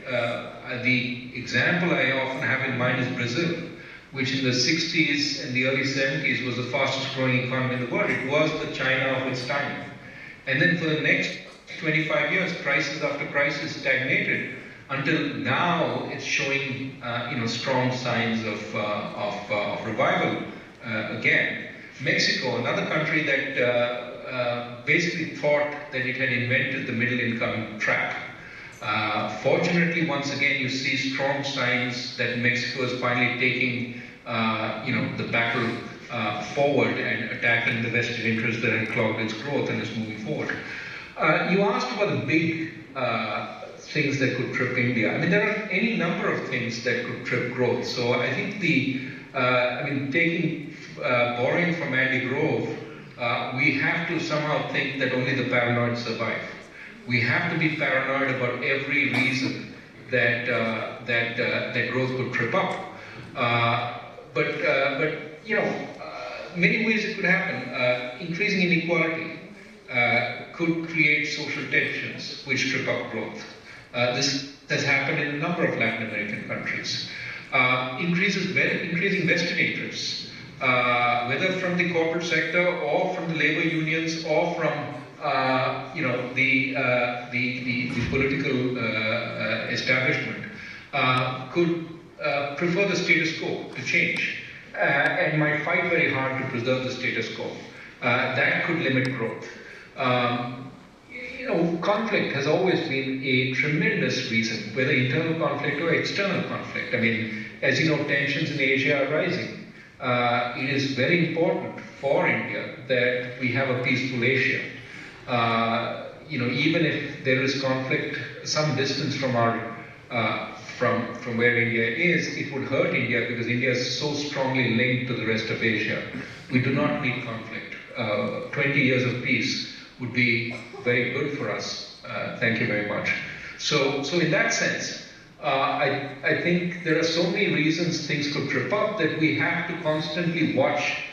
The example I often have in mind is Brazil, which in the 60s and the early 70s was the fastest growing economy in the world. It was the China of its time. And then for the next 25 years, crisis after crisis stagnated until now it's showing strong signs of revival again. Mexico, another country that basically thought that it had invented the middle income trap. Fortunately, once again, you see strong signs that Mexico is finally taking the battle forward and attacking the vested interests that had clogged its growth and is moving forward. You asked about the big things that could trip India. I mean, there are any number of things that could trip growth. So I think borrowing from Andy Grove, we have to somehow think that only the paranoid survive. We have to be paranoid about every reason that growth could trip up. Many ways it could happen. Increasing inequality could create social tensions which trip up growth. This has happened in a number of Latin American countries. Increasing vested interests, whether from the corporate sector or from the labor unions or from the political establishment, could prefer the status quo to change and might fight very hard to preserve the status quo. That could limit growth. Conflict has always been a tremendous reason, whether internal conflict or external conflict. I mean, as you know, tensions in Asia are rising. It is very important for India that we have a peaceful Asia. Even if there is conflict some distance from from where India is, it would hurt India because India is so strongly linked to the rest of Asia. We do not need conflict. 20 years of peace would be very good for us. Thank you very much. So in that sense, I think there are so many reasons things could trip up that we have to constantly watch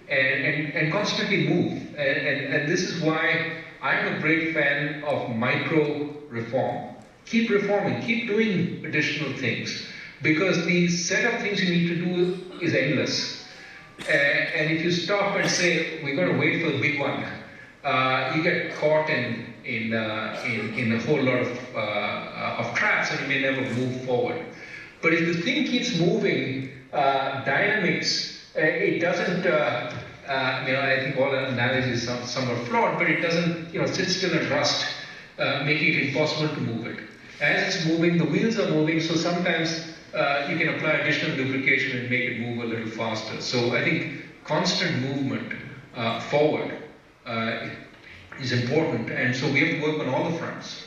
and constantly move. And this is why I'm a great fan of micro reform. Keep reforming, keep doing additional things. because the set of things you need to do is endless. And if you stop and say, we're going to wait for the big one, you get caught in a whole lot of traps, and you may never move forward. But if the thing keeps moving, dynamics, it doesn't, I think all analogies are somewhat flawed, but it doesn't, sit still and rust, making it impossible to move it. As it's moving, the wheels are moving, so sometimes you can apply additional lubrication and make it move a little faster. So I think constant movement forward is important, and so we have to work on all the fronts.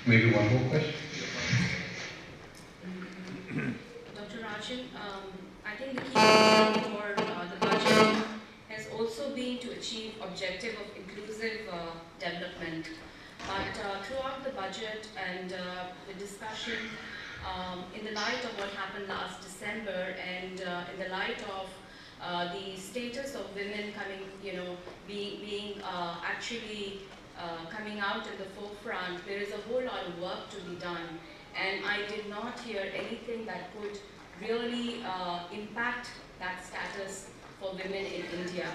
Maybe one more question? Dr. Rajan, I think the key for the budget has also been to achieve objective of inclusive development. But throughout the budget and the discussion, in the light of what happened last December and in the light of the status of women being actually coming out in the forefront, there is a whole lot of work to be done. And I did not hear anything that could really impact that status for women in India.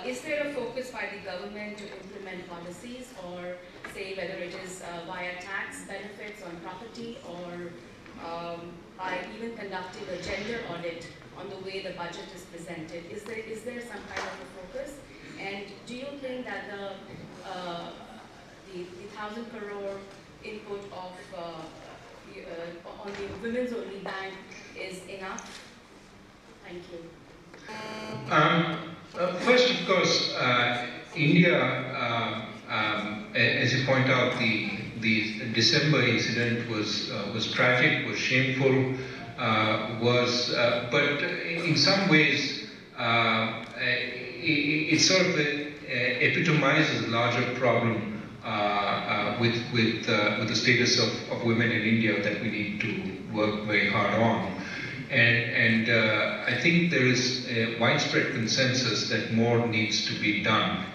Is there a focus by the government to implement policies, or say whether it is via tax benefits on property, or by even conducting a gender audit on the way the budget is presented? Is there some kind of a focus? And do you think that the 1,000 crore input of on the women's only bank is enough? Thank you. First, of course, India, as you point out, the December incident was tragic, was shameful, but in some ways it sort of epitomizes a larger problem with the status of women in India that we need to work very hard on. And I think there is a widespread consensus that more needs to be done.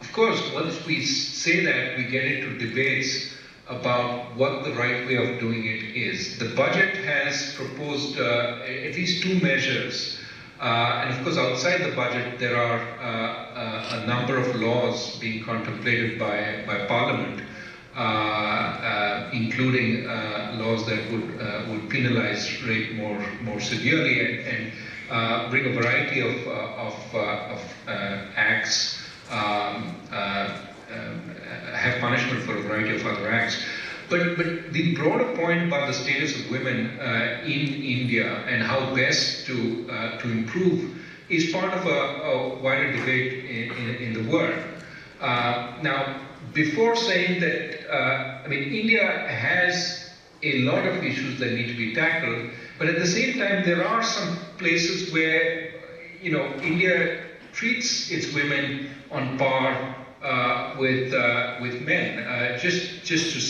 Of course, once we say that, we get into debates about what the right way of doing it is. The budget has proposed at least two measures. And of course, outside the budget, there are a number of laws being contemplated by Parliament, including laws that would penalize rape more severely and bring a variety of acts, have punishment for a variety of other acts. But the broader point about the status of women in India and how best to improve is part of a wider debate in the world. Now, before saying that, India has a lot of issues that need to be tackled, but at the same time, there are some places where, India treats its women on par with men. Just to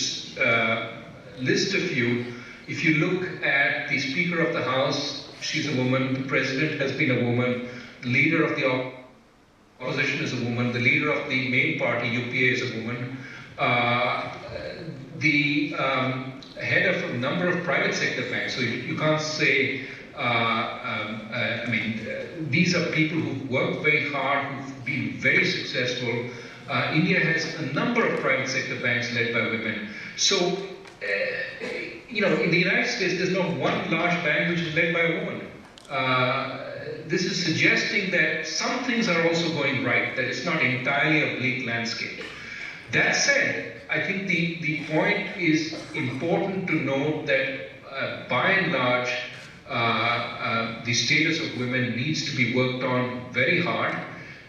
list a few, if you look at the Speaker of the House, she's a woman, the President has been a woman, the Leader of the Opposition is a woman, the Leader of the main party, UPA, is a woman, the head of a number of private sector banks, so you can't say, these are people who've worked very hard, who've been very successful. India has a number of private sector banks led by women. So, in the United States, there's not one large bank which is led by a woman. This is suggesting that some things are also going right, that it's not entirely a bleak landscape. That said, I think the point is important to note that by and large, the status of women needs to be worked on very hard,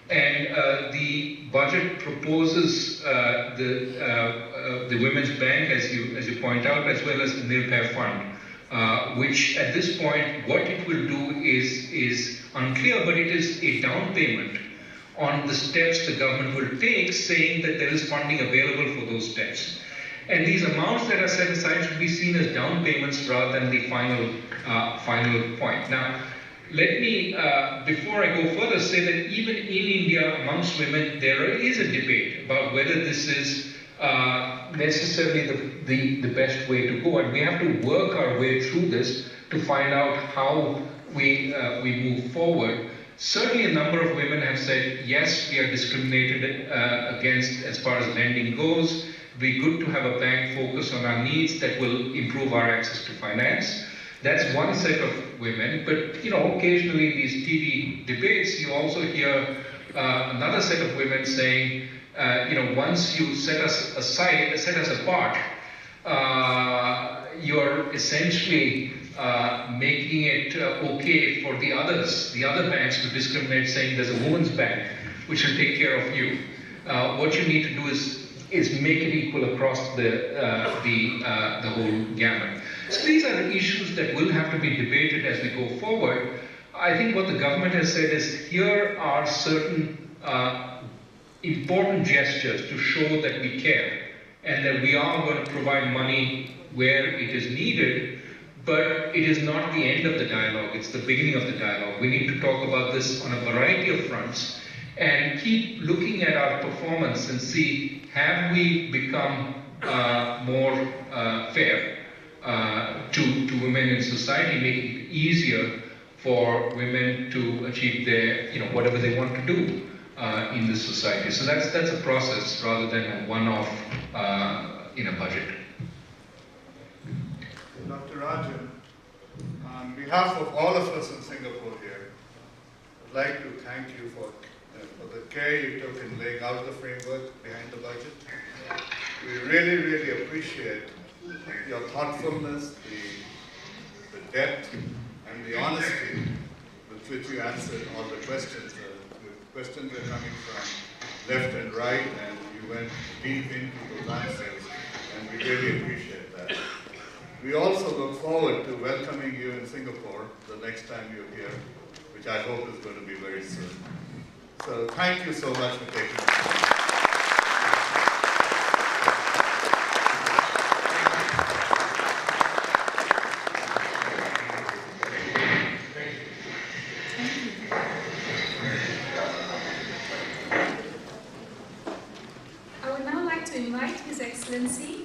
and the budget proposes the Women's Bank, as you point out, as well as the Nirbhay Fund, which at this point, what it will do is unclear, but it is a down payment on the steps the government will take, saying that there is funding available for those steps. And these amounts that are set aside should be seen as down payments rather than the final point. Now, Let me, before I go further, say that even in India, amongst women, there is a debate about whether this is necessarily the best way to go, and we have to work our way through this to find out how we move forward. Certainly a number of women have said, yes, we are discriminated against as far as lending goes. It would be good to have a bank focus on our needs that will improve our access to finance. That's one set of women, but occasionally in these TV debates, you also hear another set of women saying, once you set us aside, set us apart, you're essentially making it okay for the others, the other banks, to discriminate, saying there's a women's bank which will take care of you. What you need to do is make it equal across the whole gamut. So these are issues that will have to be debated as we go forward. I think what the government has said is, here are certain important gestures to show that we care and that we are going to provide money where it is needed, but it is not the end of the dialogue, it's the beginning of the dialogue. We need to talk about this on a variety of fronts and keep looking at our performance and see, have we become more fair to women in society, making it easier for women to achieve their, whatever they want to do in this society. So that's a process rather than a one-off in a budget. Dr. Rajan, on behalf of all of us in Singapore here, I'd like to thank you for the care you took in laying out the framework behind the budget. We really, really appreciate your thoughtfulness, the depth, and the honesty with which you answered all the questions. The questions are coming from left and right, and you went deep into those answers, and we really appreciate that. We also look forward to welcoming you in Singapore the next time you're here, which I hope is going to be very soon. So thank you so much for taking the time.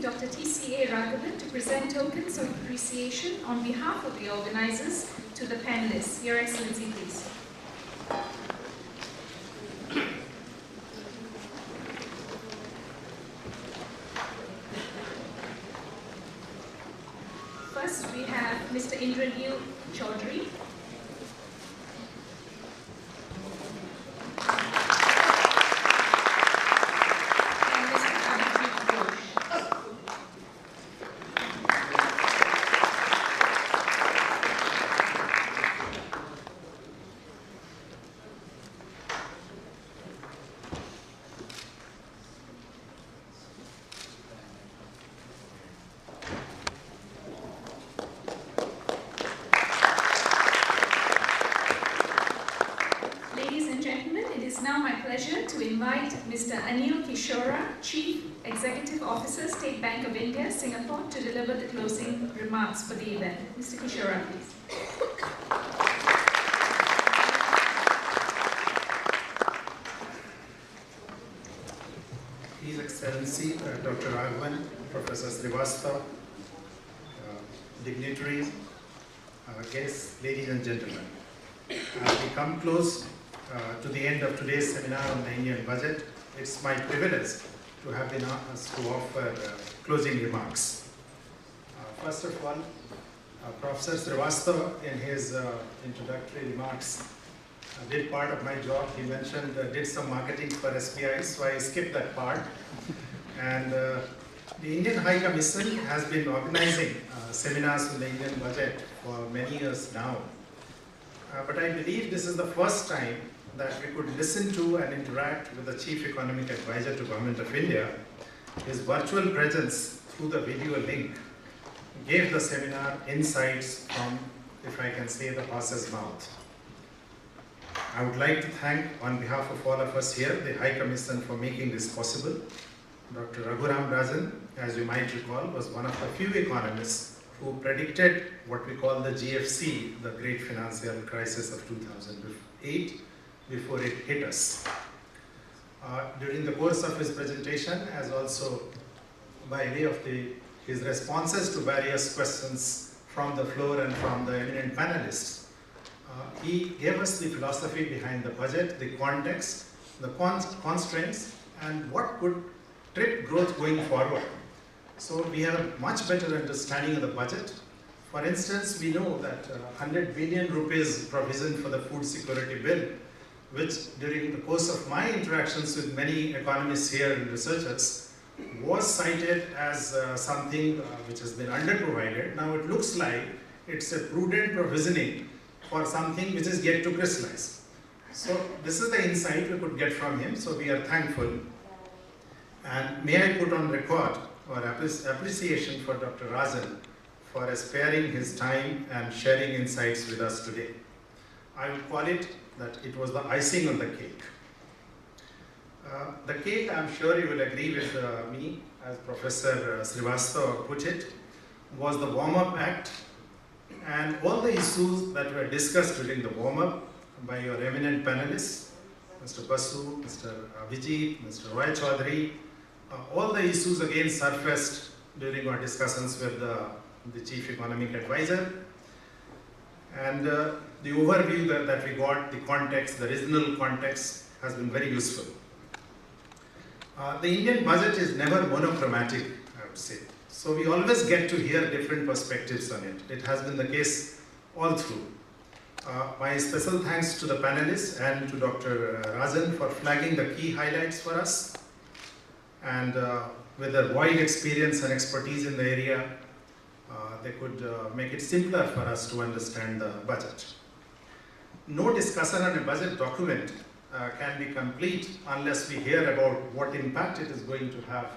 Dr. T.C.A. Raghuram to present tokens of appreciation on behalf of the organizers to the panelists. Your Excellency, please. First, we have Mr. Indrajit Chaudhary. Mr. Anil Kishora, Chief Executive Officer, State Bank of India, Singapore, to deliver the closing remarks for the event. Mr. Kishora, please. His Excellency Dr. Raghuram, Professor Srivastava, dignitaries, guests, ladies and gentlemen. We come close to the end of today's seminar on the Indian budget. It's my privilege to have been asked to offer closing remarks. First of all, Professor Srivastava, in his introductory remarks, did part of my job. He mentioned, did some marketing for SBI, so I skipped that part. And the Indian High Commission has been organizing seminars on the Indian budget for many years now. But I believe this is the first time that we could listen to and interact with the Chief Economic Advisor to Government of India. His virtual presence through the video link gave the seminar insights from, if I can say, the horse's mouth. I would like to thank, on behalf of all of us here, the High Commission for making this possible. Dr. Raghuram Rajan, as you might recall, was one of the few economists who predicted what we call the GFC, the Great Financial Crisis of 2008, before it hit us. During the course of his presentation, as also by way of his responses to various questions from the floor and from the eminent panelists, he gave us the philosophy behind the budget, the context, the constraints, and what could trip growth going forward. So we have a much better understanding of the budget. For instance, we know that 100 billion rupees provision for the food security bill, which during the course of my interactions with many economists here and researchers was cited as something which has been underprovided. Now it looks like it's a prudent provisioning for something which is yet to crystallize. So this is the insight we could get from him, so we are thankful. And may I put on record our appreciation for Dr. Rajan for sparing his time and sharing insights with us today. I would call it that it was the icing on the cake. The cake, I'm sure you will agree with me, as Professor Srivastava put it, was the warm-up act, and all the issues that were discussed during the warm-up by your eminent panelists, Mr. Basu, Mr. Vijit, Mr. Roy Chaudhary, all the issues again surfaced during our discussions with the Chief Economic Advisor. And the overview that we got, the context, the regional context, has been very useful. The Indian budget is never monochromatic, I would say. So we always get to hear different perspectives on it. It has been the case all through. My special thanks to the panelists and to Dr. Rajan for flagging the key highlights for us. And with their wide experience and expertise in the area, they could make it simpler for us to understand the budget. No discussion on a budget document can be complete unless we hear about what impact it is going to have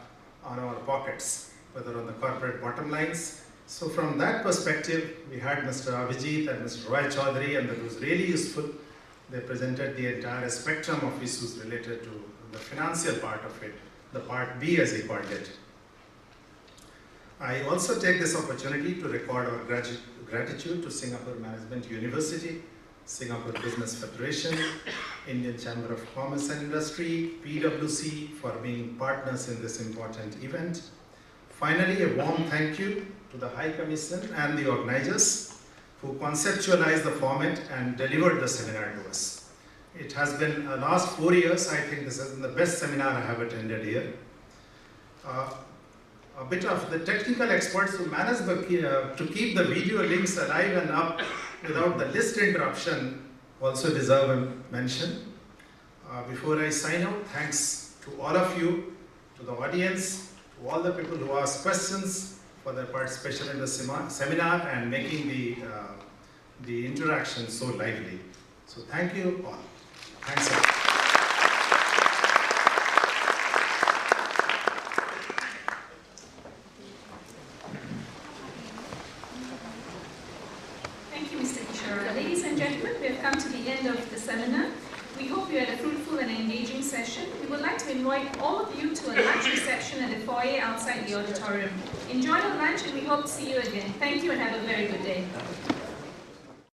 on our pockets, whether on the corporate bottom lines. So from that perspective, we had Mr. Abhijit and Mr. Roy Chaudhary, and that was really useful. They presented the entire spectrum of issues related to the financial part of it, the Part B as he called it. I also take this opportunity to record our gratitude to Singapore Management University, Singapore Business Federation, Indian Chamber of Commerce and Industry, PwC for being partners in this important event. Finally, a warm thank you to the High Commission and the organizers who conceptualized the format and delivered the seminar to us. It has been the last 4 years, I think this has been the best seminar I have attended here. A bit of the technical experts who manage to keep the video links alive and up without the list interruption also deserve a mention. Before I sign out, thanks to all of you, to the audience, to all the people who asked questions for their participation in the seminar and making the interaction so lively. So thank you all. Thanks a lot. Thank you, Mr. Kishore. Ladies and gentlemen, we have come to the end of the seminar. We hope you had a fruitful and engaging session. We would like to invite all of you to a lunch reception at the foyer outside the auditorium. Enjoy your lunch and we hope to see you again. Thank you and have a very good day.